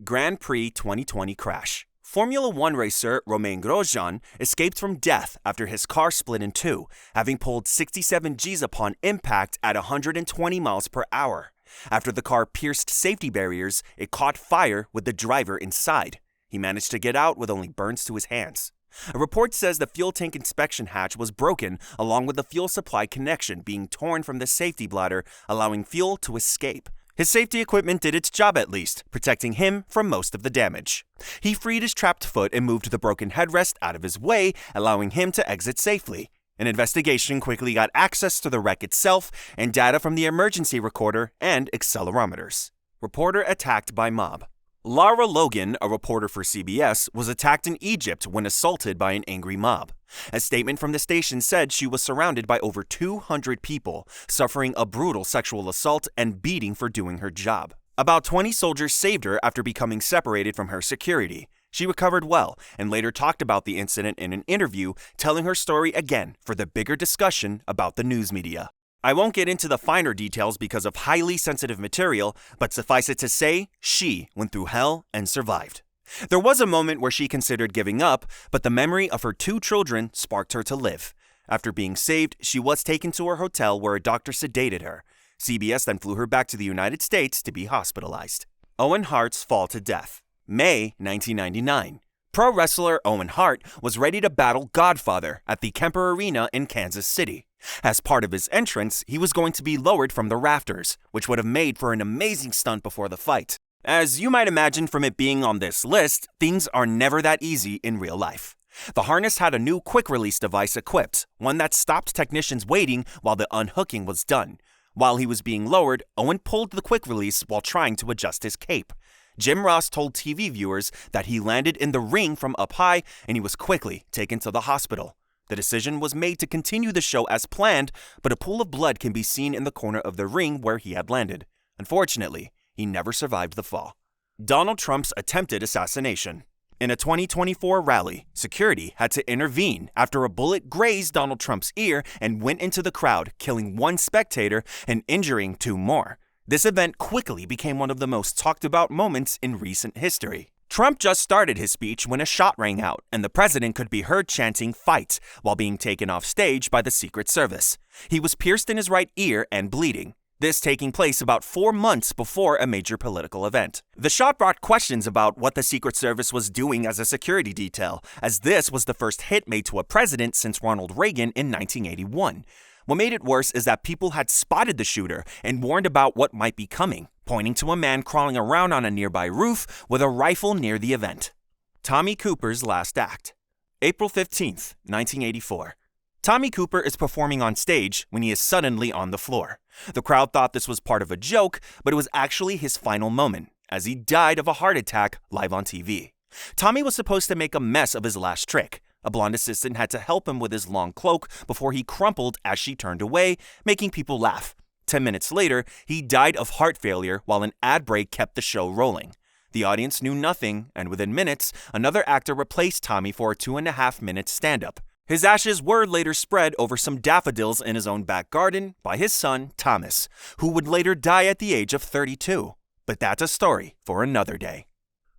Grand Prix 2020 crash. Formula One racer Romain Grosjean escaped from death after his car split in 2, having pulled 67 Gs upon impact at 120 miles per hour. After the car pierced safety barriers, it caught fire with the driver inside. He managed to get out with only burns to his hands. A report says the fuel tank inspection hatch was broken, along with the fuel supply connection being torn from the safety bladder, allowing fuel to escape. His safety equipment did its job at least, protecting him from most of the damage. He freed his trapped foot and moved the broken headrest out of his way, allowing him to exit safely. An investigation quickly got access to the wreck itself and data from the emergency recorder and accelerometers. Reporter attacked by mob. Lara Logan, a reporter for CBS, was attacked in Egypt when assaulted by an angry mob. A statement from the station said she was surrounded by over 200 people, suffering a brutal sexual assault and beating for doing her job. About 20 soldiers saved her after becoming separated from her security. She recovered well and later talked about the incident in an interview, telling her story again for the bigger discussion about the news media. I won't get into the finer details because of highly sensitive material, but suffice it to say, she went through hell and survived. There was a moment where she considered giving up, but the memory of her 2 children sparked her to live. After being saved, she was taken to her hotel where a doctor sedated her. CBS then flew her back to the United States to be hospitalized. Owen Hart's fall to death. May 1999. Pro wrestler Owen Hart was ready to battle Godfather at the Kemper Arena in Kansas City. As part of his entrance, he was going to be lowered from the rafters, which would have made for an amazing stunt before the fight. As you might imagine from it being on this list, things are never that easy in real life. The harness had a new quick-release device equipped, one that stopped technicians waiting while the unhooking was done. While he was being lowered, Owen pulled the quick-release while trying to adjust his cape. Jim Ross told TV viewers that he landed in the ring from up high and he was quickly taken to the hospital. The decision was made to continue the show as planned, but a pool of blood can be seen in the corner of the ring where he had landed. Unfortunately, he never survived the fall. Donald Trump's attempted assassination. In a 2024 rally, security had to intervene after a bullet grazed Donald Trump's ear and went into the crowd, killing 1 spectator and injuring 2 more. This event quickly became one of the most talked about moments in recent history. Trump just started his speech when a shot rang out, and the president could be heard chanting "fight" while being taken off stage by the Secret Service. He was pierced in his right ear and bleeding. This taking place about 4 months before a major political event. The shot brought questions about what the Secret Service was doing as a security detail, as this was the first hit made to a president since Ronald Reagan in 1981. What made it worse is that people had spotted the shooter and warned about what might be coming, pointing to a man crawling around on a nearby roof with a rifle near the event. Tommy Cooper's last act. April 15th, 1984. Tommy Cooper is performing on stage when he is suddenly on the floor. The crowd thought this was part of a joke, but it was actually his final moment, as he died of a heart attack live on TV. Tommy was supposed to make a mess of his last trick. A blonde assistant had to help him with his long cloak before he crumpled as she turned away, making people laugh. 10 minutes later, he died of heart failure while an ad break kept the show rolling. The audience knew nothing, and within minutes, another actor replaced Tommy for a 2.5-minute stand-up. His ashes were later spread over some daffodils in his own back garden by his son, Thomas, who would later die at the age of 32. But that's a story for another day.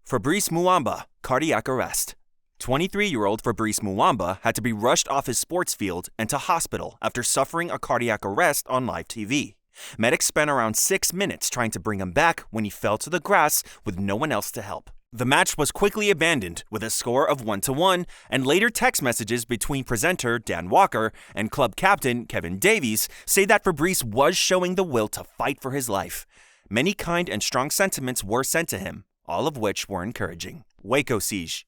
Fabrice Muamba, cardiac arrest. 23-year-old Fabrice Muamba had to be rushed off his sports field and to hospital after suffering a cardiac arrest on live TV. Medics spent around 6 minutes trying to bring him back when he fell to the grass with no one else to help. The match was quickly abandoned with a score of 1-1, and later text messages between presenter Dan Walker and club captain Kevin Davies say that Fabrice was showing the will to fight for his life. Many kind and strong sentiments were sent to him, all of which were encouraging. Waco siege.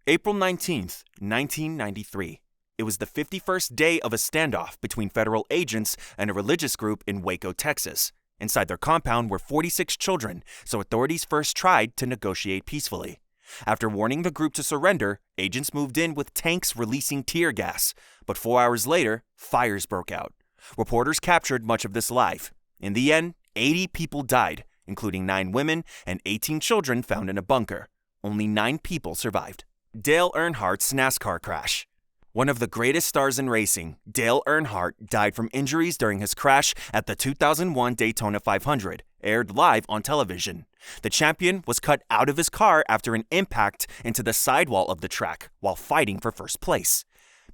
April 19th, 1993. It was the 51st day of a standoff between federal agents and a religious group in Waco, Texas. Inside their compound were 46 children, so authorities first tried to negotiate peacefully. After warning the group to surrender, agents moved in with tanks releasing tear gas. But 4 hours later, fires broke out. Reporters captured much of this live. In the end, 80 people died, including 9 women and 18 children found in a bunker. Only 9 people survived. Dale Earnhardt's NASCAR crash. One of the greatest stars in racing, Dale Earnhardt, died from injuries during his crash at the 2001 Daytona 500, aired live on television. The champion was cut out of his car after an impact into the sidewall of the track while fighting for first place.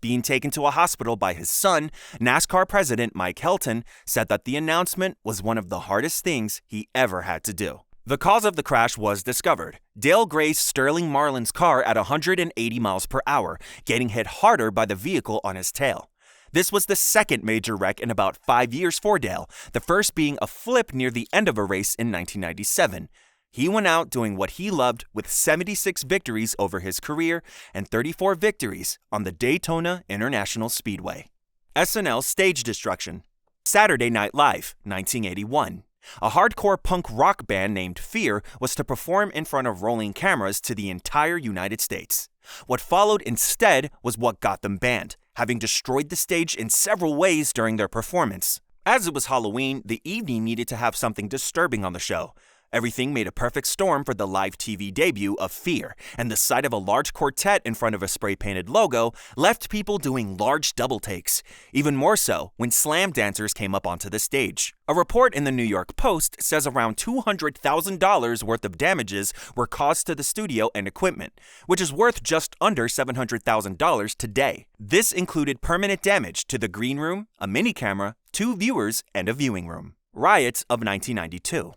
Being taken to a hospital by his son, NASCAR president Mike Helton said that the announcement was one of the hardest things he ever had to do. The cause of the crash was discovered. Dale grazed Sterling Marlin's car at 180 miles per hour, getting hit harder by the vehicle on his tail. This was the second major wreck in about 5 years for Dale, the first being a flip near the end of a race in 1997. He went out doing what he loved with 76 victories over his career and 34 victories on the Daytona International Speedway. SNL stage destruction. Saturday Night Live, 1981. A hardcore punk rock band named Fear was to perform in front of rolling cameras to the entire United States. What followed instead was what got them banned, having destroyed the stage in several ways during their performance. As it was Halloween, the evening needed to have something disturbing on the show. Everything made a perfect storm for the live TV debut of Fear, and the sight of a large quartet in front of a spray-painted logo left people doing large double takes, even more so when slam dancers came up onto the stage. A report in the New York Post says around $200,000 worth of damages were caused to the studio and equipment, which is worth just under $700,000 today. This included permanent damage to the green room, a mini camera, 2 viewers, and a viewing room. Riots of 1992.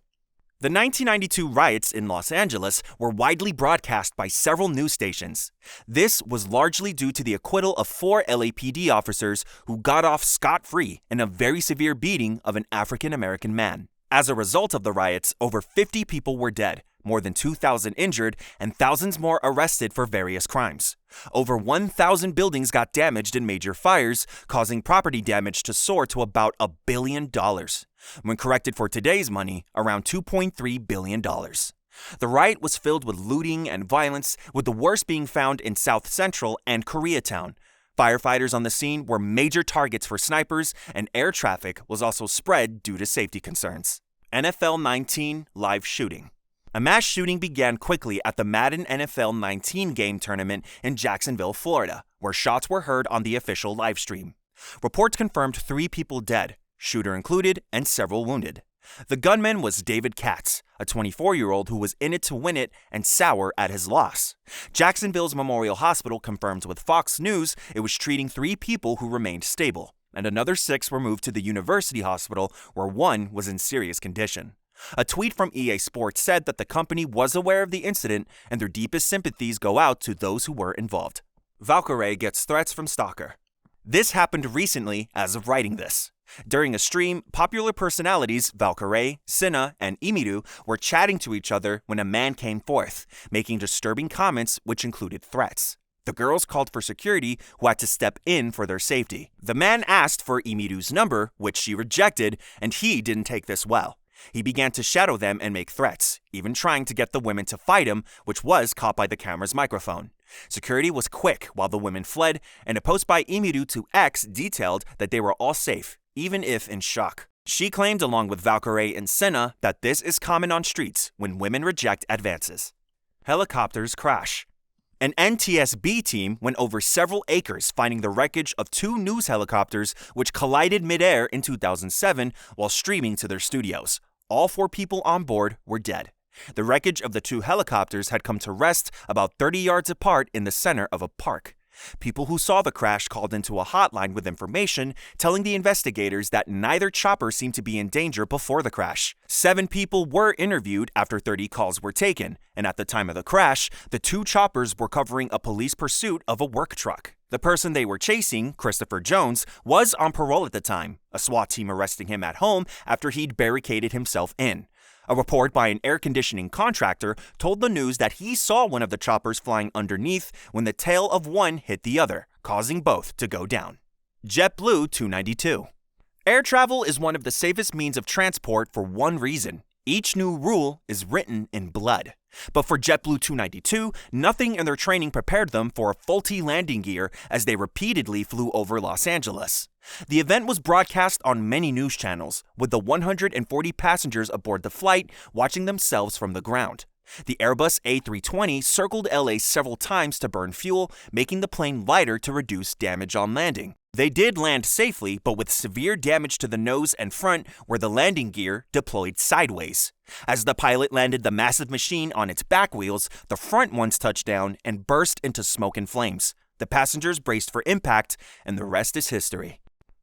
The 1992 riots in Los Angeles were widely broadcast by several news stations. This was largely due to the acquittal of 4 LAPD officers who got off scot-free in a very severe beating of an African-American man. As a result of the riots, over 50 people were dead, more than 2,000 injured, and thousands more arrested for various crimes. Over 1,000 buildings got damaged in major fires, causing property damage to soar to about $1 billion. When corrected for today's money, around $2.3 billion. The riot was filled with looting and violence, with the worst being found in South Central and Koreatown. Firefighters on the scene were major targets for snipers, and air traffic was also spread due to safety concerns. NFL 19 live shooting. A mass shooting began quickly at the Madden NFL 19 game tournament in Jacksonville, Florida, where shots were heard on the official live stream. Reports confirmed 3 people dead, shooter included, and several wounded. The gunman was David Katz, a 24-year-old who was in it to win it and sour at his loss. Jacksonville's Memorial Hospital confirmed with Fox News it was treating 3 people who remained stable, and another 6 were moved to the University Hospital, where 1 was in serious condition. A tweet from EA Sports said that the company was aware of the incident and their deepest sympathies go out to those who were involved. Valkyrie gets threats from stalker. This happened recently as of writing this. During a stream, popular personalities Valkyrie, Senna, and Imiru were chatting to each other when a man came forth, making disturbing comments which included threats. The girls called for security, who had to step in for their safety. The man asked for Imiru's number, which she rejected, and he didn't take this well. He began to shadow them and make threats, even trying to get the women to fight him, which was caught by the camera's microphone. Security was quick while the women fled, and a post by Imiru to X detailed that they were all safe, even if in shock. She claimed, along with Valkyrie and Senna, that this is common on streets when women reject advances. Helicopters crash. An NTSB team went over several acres finding the wreckage of 2 news helicopters which collided midair in 2007 while streaming to their studios. All 4 people on board were dead. The wreckage of the 2 helicopters had come to rest about 30 yards apart in the center of a park. People who saw the crash called into a hotline with information, telling the investigators that neither chopper seemed to be in danger before the crash. 7 people were interviewed after 30 calls were taken, and at the time of the crash, the 2 choppers were covering a police pursuit of a work truck. The person they were chasing, Christopher Jones, was on parole at the time, a SWAT team arresting him at home after he'd barricaded himself in. A report by an air conditioning contractor told the news that he saw one of the choppers flying underneath when the tail of one hit the other, causing both to go down. JetBlue 292. Air travel is one of the safest means of transport for one reason. Each new rule is written in blood. But for JetBlue 292, nothing in their training prepared them for a faulty landing gear as they repeatedly flew over Los Angeles. The event was broadcast on many news channels, with the 140 passengers aboard the flight watching themselves from the ground. The Airbus A320 circled LA several times to burn fuel, making the plane lighter to reduce damage on landing. They did land safely, but with severe damage to the nose and front where the landing gear deployed sideways. As the pilot landed the massive machine on its back wheels, the front ones touched down and burst into smoke and flames. The passengers braced for impact, and the rest is history.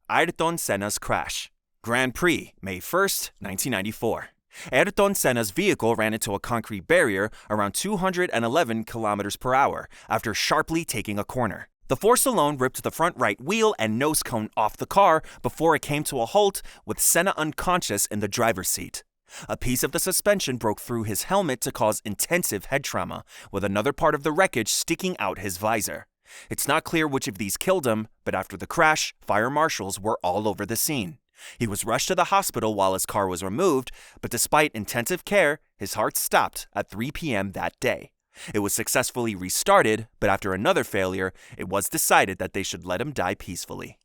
Ayrton Senna's crash. Grand Prix, May 1st, 1994. Ayrton Senna's vehicle ran into a concrete barrier around 211 kilometers per hour after sharply taking a corner. The force alone ripped the front right wheel and nose cone off the car before it came to a halt, with Senna unconscious in the driver's seat. A piece of the suspension broke through his helmet to cause intensive head trauma, with another part of the wreckage sticking out his visor. It's not clear which of these killed him, but after the crash, fire marshals were all over the scene. He was rushed to the hospital while his car was removed, but despite intensive care, his heart stopped at 3 p.m. that day. It was successfully restarted, but after another failure, it was decided that they should let him die peacefully.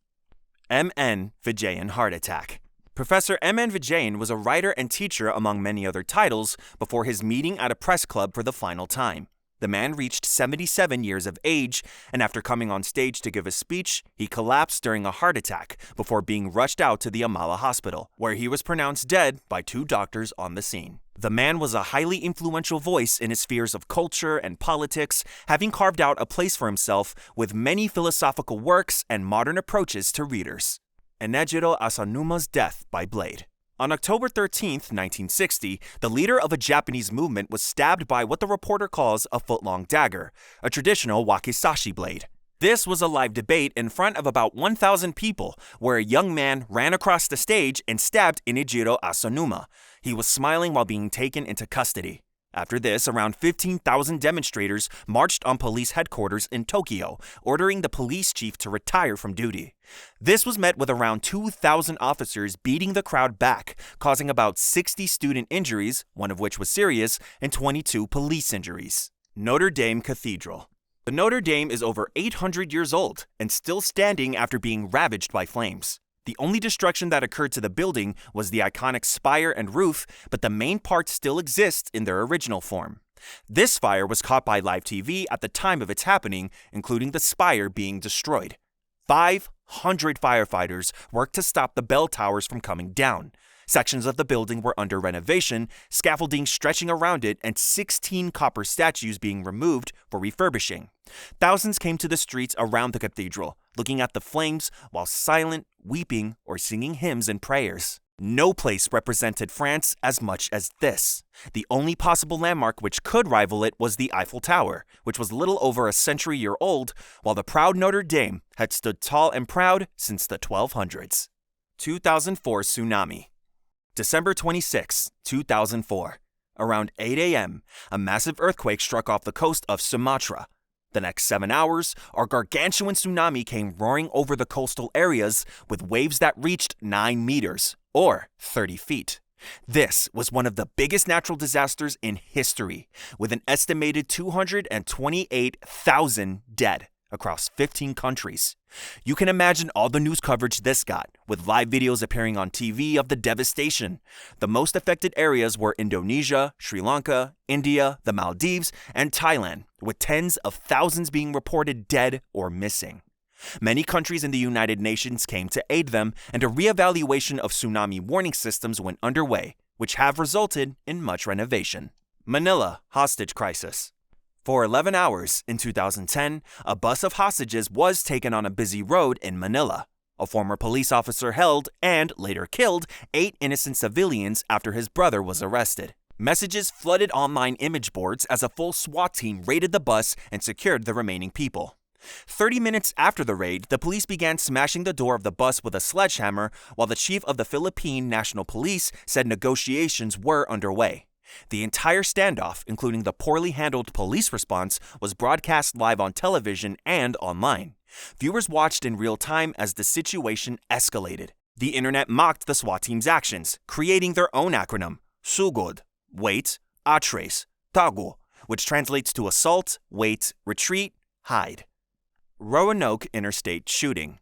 MN Vijayan heart attack. Professor M.N. Vijayan was a writer and teacher among many other titles before his meeting at a press club for the final time. The man reached 77 years of age, and after coming on stage to give a speech, he collapsed during a heart attack before being rushed out to the Amala hospital, where he was pronounced dead by 2 doctors on the scene. The man was a highly influential voice in his spheres of culture and politics, having carved out a place for himself with many philosophical works and modern approaches to readers. Inejiro Asanuma's death by blade. On October 13, 1960, the leader of a Japanese movement was stabbed by what the reporter calls a foot-long dagger, a traditional wakizashi blade. This was a live debate in front of about 1,000 people, where a young man ran across the stage and stabbed Inejiro Asanuma. He was smiling while being taken into custody. After this, around 15,000 demonstrators marched on police headquarters in Tokyo, ordering the police chief to retire from duty. This was met with around 2,000 officers beating the crowd back, causing about 60 student injuries, one of which was serious, and 22 police injuries. Notre Dame Cathedral. The Notre Dame is over 800 years old and still standing after being ravaged by flames. The only destruction that occurred to the building was the iconic spire and roof, but the main parts still exist in their original form. This fire was caught by live TV at the time of its happening, including the spire being destroyed. 500 firefighters worked to stop the bell towers from coming down. Sections of the building were under renovation, scaffolding stretching around it, and 16 copper statues being removed for refurbishing. Thousands came to the streets around the cathedral, looking at the flames while silent, weeping, or singing hymns and prayers. No place represented France as much as this. The only possible landmark which could rival it was the Eiffel Tower, which was little over a century old, while the proud Notre Dame had stood tall and proud since the 1200s. 2004 Tsunami. December 26, 2004. Around 8 a.m., a massive earthquake struck off the coast of Sumatra. The next 7 hours, a gargantuan tsunami came roaring over the coastal areas with waves that reached 9 meters, or 30 feet. This was one of the biggest natural disasters in history, with an estimated 228,000 dead across 15 countries. You can imagine all the news coverage this got, with live videos appearing on TV of the devastation. The most affected areas were Indonesia, Sri Lanka, India, the Maldives, and Thailand, with tens of thousands being reported dead or missing. Many countries in the United Nations came to aid them, and a reevaluation of tsunami warning systems went underway, which have resulted in much renovation. Manila hostage crisis. For 11 hours in 2010, a bus of hostages was taken on a busy road in Manila. A former police officer held and later killed 8 innocent civilians after his brother was arrested. Messages flooded online image boards as a full SWAT team raided the bus and secured the remaining people. 30 minutes after the raid, the police began smashing the door of the bus with a sledgehammer, while the chief of the Philippine National Police said negotiations were underway. The entire standoff, including the poorly handled police response, was broadcast live on television and online. Viewers watched in real time as the situation escalated. The internet mocked the SWAT team's actions, creating their own acronym, SUGOD, wait, atrace, tago, which translates to assault, wait, retreat, hide. Roanoke Interstate Shooting.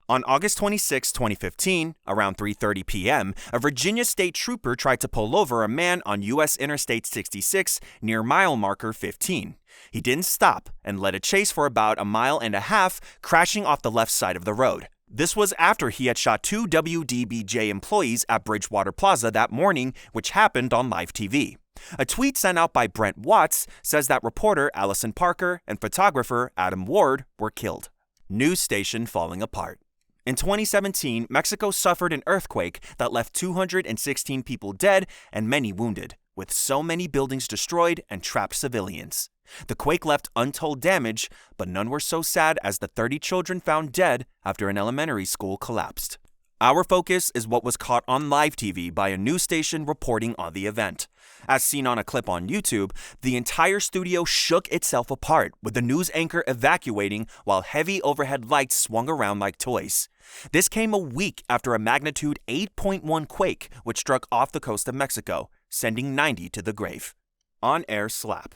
On August 26, 2015, around 3:30 p.m., a Virginia state trooper tried to pull over a man on U.S. Interstate 66 near mile marker 15. He didn't stop and led a chase for about a mile and a half, crashing off the left side of the road. This was after he had shot 2 WDBJ employees at Bridgewater Plaza that morning, which happened on live TV. A tweet sent out by Brent Watts says that reporter Allison Parker and photographer Adam Ward were killed. News station falling apart. In 2017, Mexico suffered an earthquake that left 216 people dead and many wounded, with so many buildings destroyed and trapped civilians. The quake left untold damage, but none were so sad as the 30 children found dead after an elementary school collapsed. Our focus is what was caught on live TV by a news station reporting on the event. As seen on a clip on YouTube, the entire studio shook itself apart, with the news anchor evacuating while heavy overhead lights swung around like toys. This came a week after a magnitude 8.1 quake which struck off the coast of Mexico, sending 90 to the grave. On-air slap.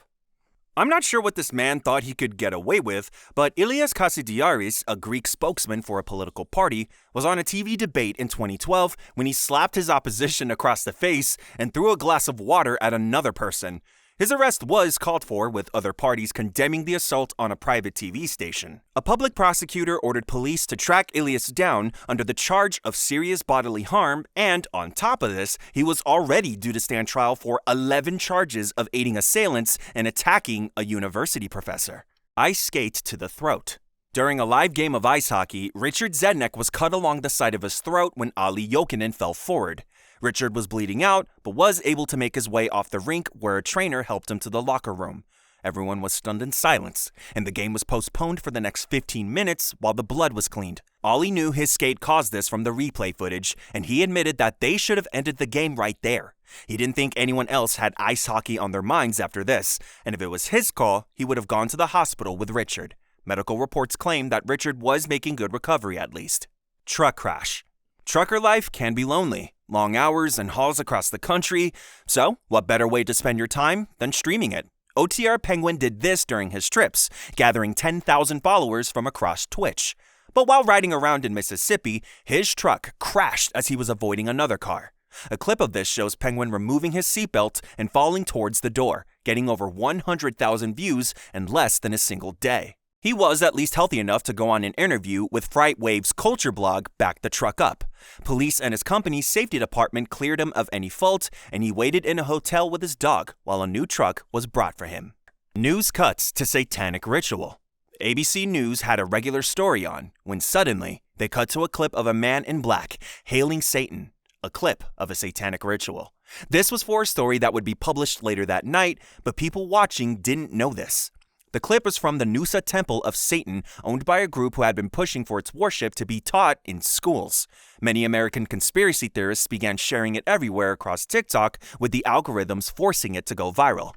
I'm not sure what this man thought he could get away with, but Ilias Kasidiaris, a Greek spokesman for a political party, was on a TV debate in 2012 when he slapped his opposition across the face and threw a glass of water at another person. His arrest was called for, with other parties condemning the assault on a private TV station. A public prosecutor ordered police to track Ilias down under the charge of serious bodily harm, and on top of this, he was already due to stand trial for 11 charges of aiding assailants and attacking a university professor. Ice skate to the throat. During a live game of ice hockey, Richard Zednek was cut along the side of his throat when Ali Jokinen fell forward. Richard was bleeding out, but was able to make his way off the rink where a trainer helped him to the locker room. Everyone was stunned in silence, and the game was postponed for the next 15 minutes while the blood was cleaned. Ali knew his skate caused this from the replay footage, and he admitted that they should have ended the game right there. He didn't think anyone else had ice hockey on their minds after this, and if it was his call, he would have gone to the hospital with Richard. Medical reports claim that Richard was making good recovery at least. Truck crash. Trucker life can be lonely. Long hours and hauls across the country. So, what better way to spend your time than streaming it? OTR Penguin did this during his trips, gathering 10,000 followers from across Twitch. But while riding around in Mississippi, his truck crashed as he was avoiding another car. A clip of this shows Penguin removing his seatbelt and falling towards the door, getting over 100,000 views in less than a single day. He was at least healthy enough to go on an interview with FrightWave's culture blog, Back the Truck Up. Police and his company's safety department cleared him of any fault, and he waited in a hotel with his dog while a new truck was brought for him. News cuts to satanic ritual. ABC News had a regular story on when suddenly they cut to a clip of a man in black hailing Satan, a clip of a satanic ritual. This was for a story that would be published later that night, but people watching didn't know this. The clip was from the Noose Temple of Satan, owned by a group who had been pushing for its worship to be taught in schools. Many American conspiracy theorists began sharing it everywhere across TikTok, with the algorithms forcing it to go viral.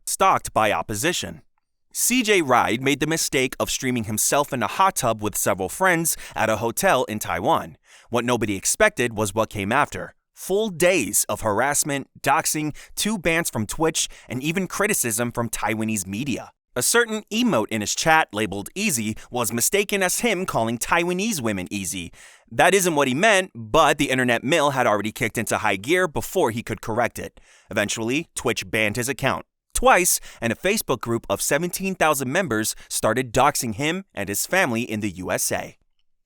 Stalked by opposition. CJ Ride made the mistake of streaming himself in a hot tub with several friends at a hotel in Taiwan. What nobody expected was what came after. Full days of harassment, doxing, 2 bans from Twitch, and even criticism from Taiwanese media. A certain emote in his chat labeled Easy was mistaken as him calling Taiwanese women easy. That isn't what he meant, but the internet mill had already kicked into high gear before he could correct it. Eventually, Twitch banned his account twice, and a Facebook group of 17,000 members started doxing him and his family in the USA.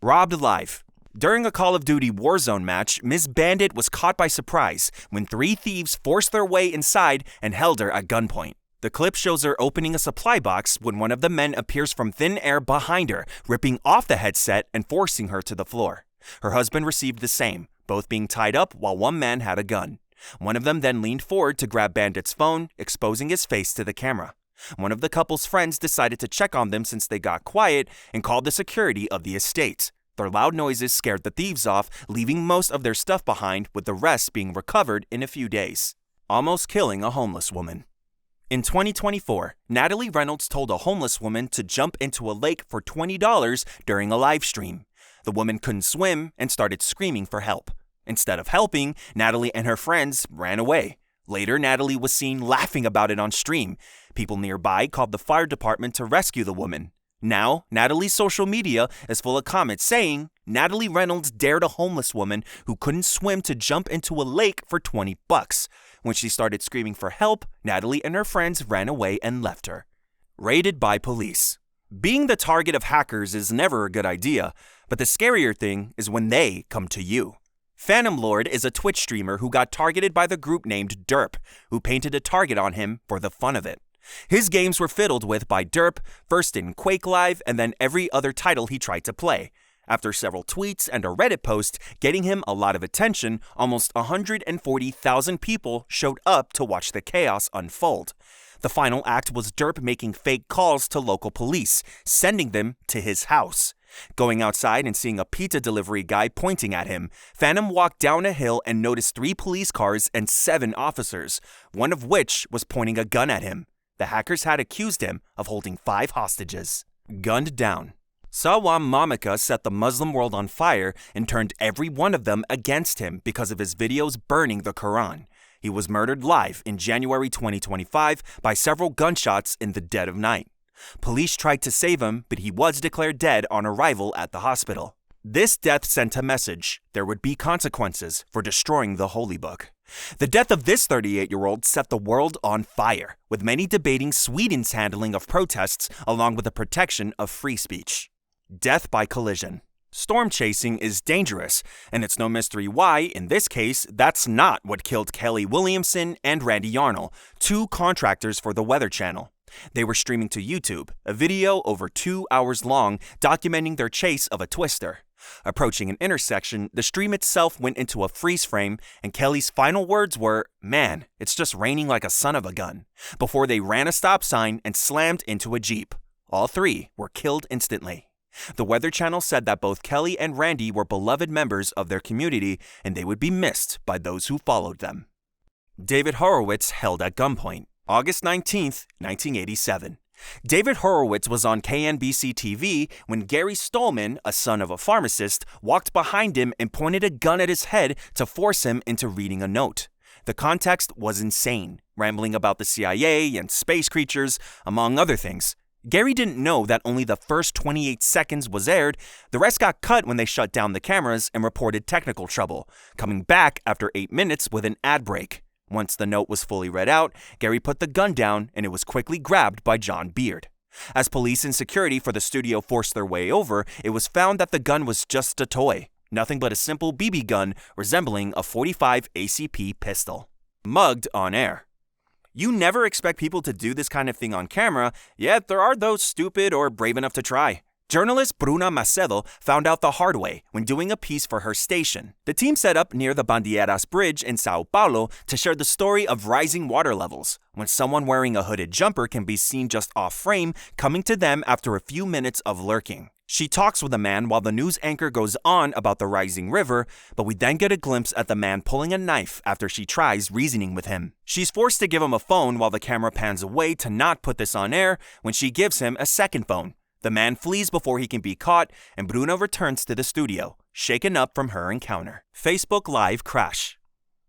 Robbed alive. During a Call of Duty Warzone match, Ms. Bandit was caught by surprise when 3 thieves forced their way inside and held her at gunpoint. The clip shows her opening a supply box when one of the men appears from thin air behind her, ripping off the headset and forcing her to the floor. Her husband received the same, both being tied up while one man had a gun. One of them then leaned forward to grab Bandit's phone, exposing his face to the camera. One of the couple's friends decided to check on them since they got quiet and called the security of the estate. Their loud noises scared the thieves off, leaving most of their stuff behind, with the rest being recovered in a few days. Almost killing a homeless woman. In 2024, Natalie Reynolds told a homeless woman to jump into a lake for $20 during a live stream. The woman couldn't swim and started screaming for help. Instead of helping, Natalie and her friends ran away. Later, Natalie was seen laughing about it on stream. People nearby called the fire department to rescue the woman. Now, Natalie's social media is full of comments saying, Natalie Reynolds dared a homeless woman who couldn't swim to jump into a lake for $20. When she started screaming for help, Natalie and her friends ran away and left her. Raided by police. Being the target of hackers is never a good idea, but the scarier thing is when they come to you. Phantom Lord is a Twitch streamer who got targeted by the group named Derp, who painted a target on him for the fun of it. His games were fiddled with by Derp, first in Quake Live and then every other title he tried to play. After several tweets and a Reddit post getting him a lot of attention, almost 140,000 people showed up to watch the chaos unfold. The final act was Derp making fake calls to local police, sending them to his house. Going outside and seeing a pizza delivery guy pointing at him, Phantom walked down a hill and noticed 3 police cars and 7 officers, one of which was pointing a gun at him. The hackers had accused him of holding 5 hostages. Gunned down. Sawam Maka set the Muslim world on fire and turned every one of them against him because of his videos burning the Quran. He was murdered live in January 2025 by several gunshots in the dead of night. Police tried to save him, but he was declared dead on arrival at the hospital. This death sent a message: there would be consequences for destroying the Holy Book. The death of this 38-year-old set the world on fire, with many debating Sweden's handling of protests along with the protection of free speech. Death by collision. Storm chasing is dangerous, and it's no mystery why, in this case, that's not what killed Kelly Williamson and Randy Yarnell, two contractors for the Weather Channel. They were streaming to YouTube a video over 2 hours long documenting their chase of a twister. Approaching an intersection, the stream itself went into a freeze frame, and Kelly's final words were, "Man, it's just raining like a son of a gun," before they ran a stop sign and slammed into a Jeep. All three were killed instantly. The Weather Channel said that both Kelly and Randy were beloved members of their community, and they would be missed by those who followed them. David Horowitz held at gunpoint. August 19th, 1987. David Horowitz was on KNBC TV when Gary Stolman, a son of a pharmacist, walked behind him and pointed a gun at his head to force him into reading a note. The context was insane, rambling about the CIA and space creatures, among other things. Gary didn't know that only the first 28 seconds was aired. The rest got cut when they shut down the cameras and reported technical trouble, coming back after 8 minutes with an ad break. Once the note was fully read out, Gary put the gun down and it was quickly grabbed by John Beard. As police and security for the studio forced their way over, it was found that the gun was just a toy, nothing but a simple BB gun resembling a .45 ACP pistol. Mugged on air. You never expect people to do this kind of thing on camera, yet there are those stupid or brave enough to try. Journalist Bruna Macedo found out the hard way when doing a piece for her station. The team set up near the Bandeiras Bridge in Sao Paulo to share the story of rising water levels, when someone wearing a hooded jumper can be seen just off frame coming to them after a few minutes of lurking. She talks with a man while the news anchor goes on about the rising river, but we then get a glimpse at the man pulling a knife after she tries reasoning with him. She's forced to give him a phone while the camera pans away to not put this on air when she gives him a second phone. The man flees before he can be caught, and Bruno returns to the studio, shaken up from her encounter. Facebook Live crash.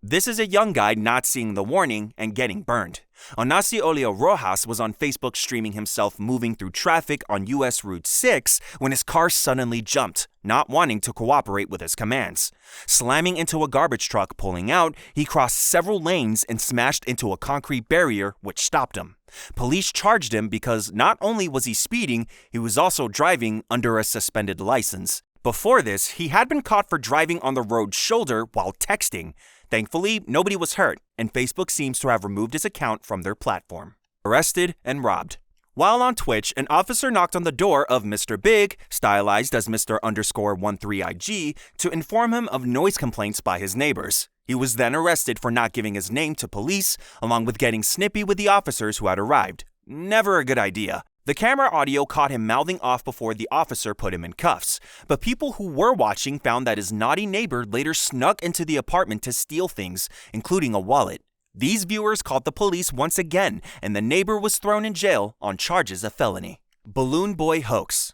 This is a young guy not seeing the warning and getting burned. Onaciolio Rojas was on Facebook streaming himself moving through traffic on US Route 6 when his car suddenly jumped, not wanting to cooperate with his commands. Slamming into a garbage truck pulling out, he crossed several lanes and smashed into a concrete barrier which stopped him. Police charged him because not only was he speeding, he was also driving under a suspended license. Before this, he had been caught for driving on the road shoulder while texting. Thankfully, nobody was hurt, and Facebook seems to have removed his account from their platform. Arrested and robbed. While on Twitch, an officer knocked on the door of Mr. Big, stylized as Mr_13IG, to inform him of noise complaints by his neighbors. He was then arrested for not giving his name to police, along with getting snippy with the officers who had arrived. Never a good idea. The camera audio caught him mouthing off before the officer put him in cuffs, but people who were watching found that his naughty neighbor later snuck into the apartment to steal things, including a wallet. These viewers called the police once again, and the neighbor was thrown in jail on charges of felony. Balloon Boy hoax.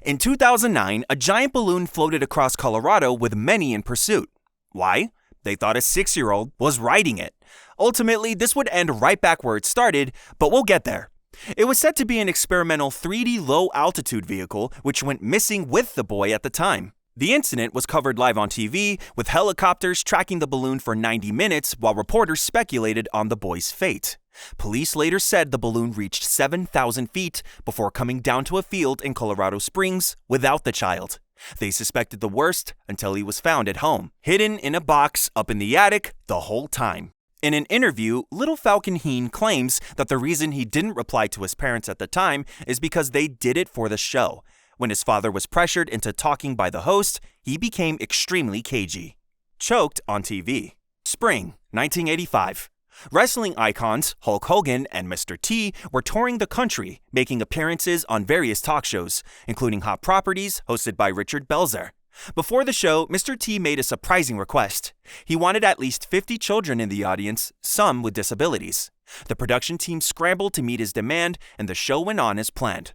In 2009, a giant balloon floated across Colorado with many in pursuit. Why? They thought a 6-year-old was riding it. Ultimately, this would end right back where it started, but we'll get there. It was said to be an experimental 3D low-altitude vehicle which went missing with the boy at the time. The incident was covered live on TV, with helicopters tracking the balloon for 90 minutes while reporters speculated on the boy's fate. Police later said the balloon reached 7,000 feet before coming down to a field in Colorado Springs without the child. They suspected the worst until he was found at home, hidden in a box up in the attic the whole time. In an interview, Little Falcon Heen claims that the reason he didn't reply to his parents at the time is because they did it for the show. When his father was pressured into talking by the host, he became extremely cagey. Choked on TV. Spring, 1985. Wrestling icons Hulk Hogan and Mr. T were touring the country, making appearances on various talk shows, including Hot Properties, hosted by Richard Belzer. Before the show, Mr. T made a surprising request. He wanted at least 50 children in the audience, some with disabilities. The production team scrambled to meet his demand, and the show went on as planned.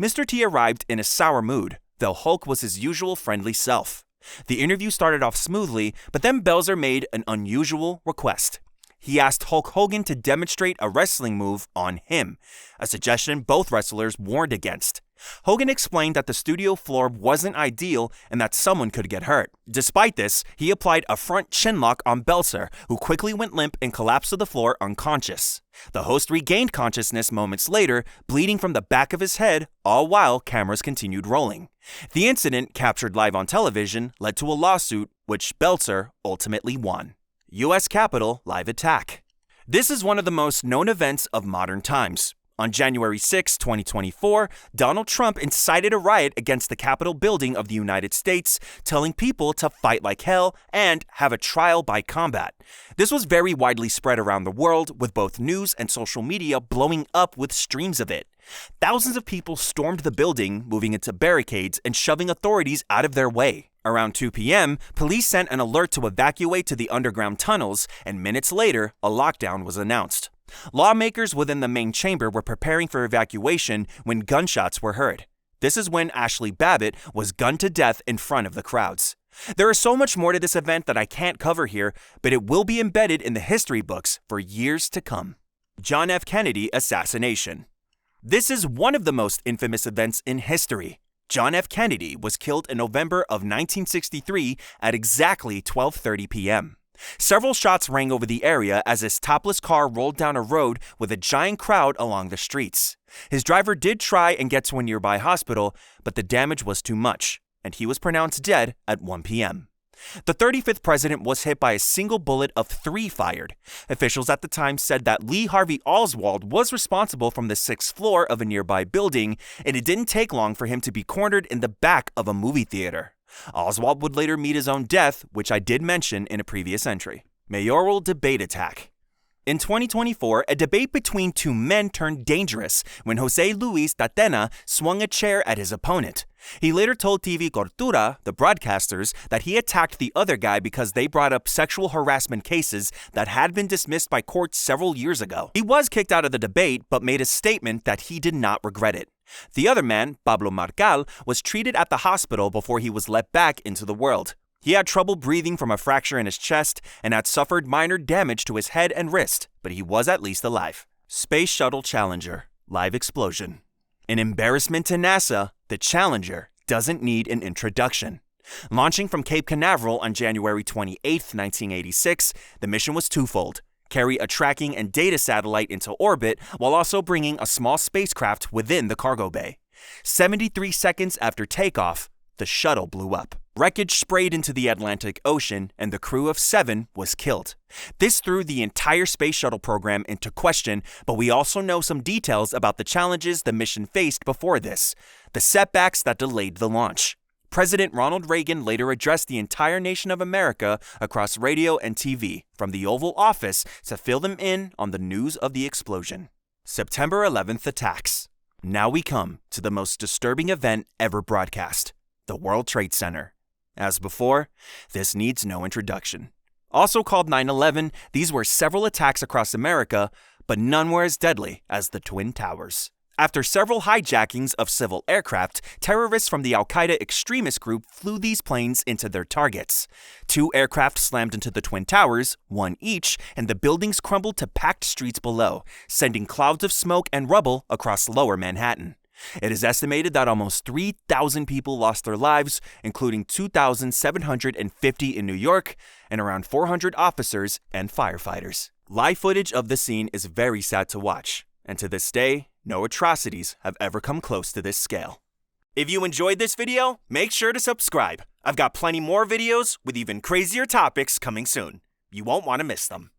Mr. T arrived in a sour mood, though Hulk was his usual friendly self. The interview started off smoothly, but then Belzer made an unusual request. he asked Hulk Hogan to demonstrate a wrestling move on him, a suggestion both wrestlers warned against. Hogan explained that the studio floor wasn't ideal and that someone could get hurt. Despite this, he applied a front chinlock on Belzer, who quickly went limp and collapsed to the floor unconscious. The host regained consciousness moments later, bleeding from the back of his head, all while cameras continued rolling. The incident, captured live on television, led to a lawsuit, which Belzer ultimately won. U.S. Capitol live attack. This is one of the most known events of modern times. On January 6, 2024, Donald Trump incited a riot against the Capitol building of the United States, telling people to fight like hell and have a trial by combat. This was very widely spread around the world, with both news and social media blowing up with streams of it. Thousands of people stormed the building, moving into barricades and shoving authorities out of their way. Around 2 p.m., police sent an alert to evacuate to the underground tunnels, and minutes later, a lockdown was announced. Lawmakers within the main chamber were preparing for evacuation when gunshots were heard. This is when Ashley Babbitt was gunned to death in front of the crowds. There is so much more to this event that I can't cover here, but it will be embedded in the history books for years to come. John F. Kennedy assassination. This is one of the most infamous events in history. John F. Kennedy was killed in November of 1963 at exactly 12:30 p.m. Several shots rang over the area as his topless car rolled down a road with a giant crowd along the streets. His driver did try and get to a nearby hospital, but the damage was too much, and he was pronounced dead at 1 p.m. The 35th president was hit by a single bullet of 3 fired. Officials at the time said that Lee Harvey Oswald was responsible from the 6th floor of a nearby building, and it didn't take long for him to be cornered in the back of a movie theater. Oswald would later meet his own death, which I did mention in a previous entry. Mayoral debate attack. In 2024, a debate between two men turned dangerous when Jose Luis Tatena swung a chair at his opponent. He later told TV Cultura, the broadcasters, that he attacked the other guy because they brought up sexual harassment cases that had been dismissed by courts several years ago. He was kicked out of the debate, but made a statement that he did not regret it. The other man, Pablo Marcal, was treated at the hospital before he was let back into the world. He had trouble breathing from a fracture in his chest and had suffered minor damage to his head and wrist, but he was at least alive. Space Shuttle Challenger live explosion. An embarrassment to NASA, the Challenger doesn't need an introduction. Launching from Cape Canaveral on January 28, 1986, the mission was twofold: carry a tracking and data satellite into orbit while also bringing a small spacecraft within the cargo bay. 73 seconds after takeoff, the shuttle blew up. Wreckage sprayed into the Atlantic Ocean, and the crew of 7 was killed. This threw the entire space shuttle program into question, but we also know some details about the challenges the mission faced before this, the setbacks that delayed the launch. President Ronald Reagan later addressed the entire nation of America across radio and TV, from the Oval Office, to fill them in on the news of the explosion. September 11th attacks. Now we come to the most disturbing event ever broadcast, the World Trade Center. As before, this needs no introduction. Also called 9/11, these were several attacks across America, but none were as deadly as the Twin Towers. After several hijackings of civil aircraft, terrorists from the Al-Qaeda extremist group flew these planes into their targets. 2 aircraft slammed into the Twin Towers, 1 each, and the buildings crumbled to packed streets below, sending clouds of smoke and rubble across lower Manhattan. It is estimated that almost 3,000 people lost their lives, including 2,750 in New York and around 400 officers and firefighters. Live footage of the scene is very sad to watch, and to this day, no atrocities have ever come close to this scale. If you enjoyed this video, make sure to subscribe. I've got plenty more videos with even crazier topics coming soon. You won't want to miss them.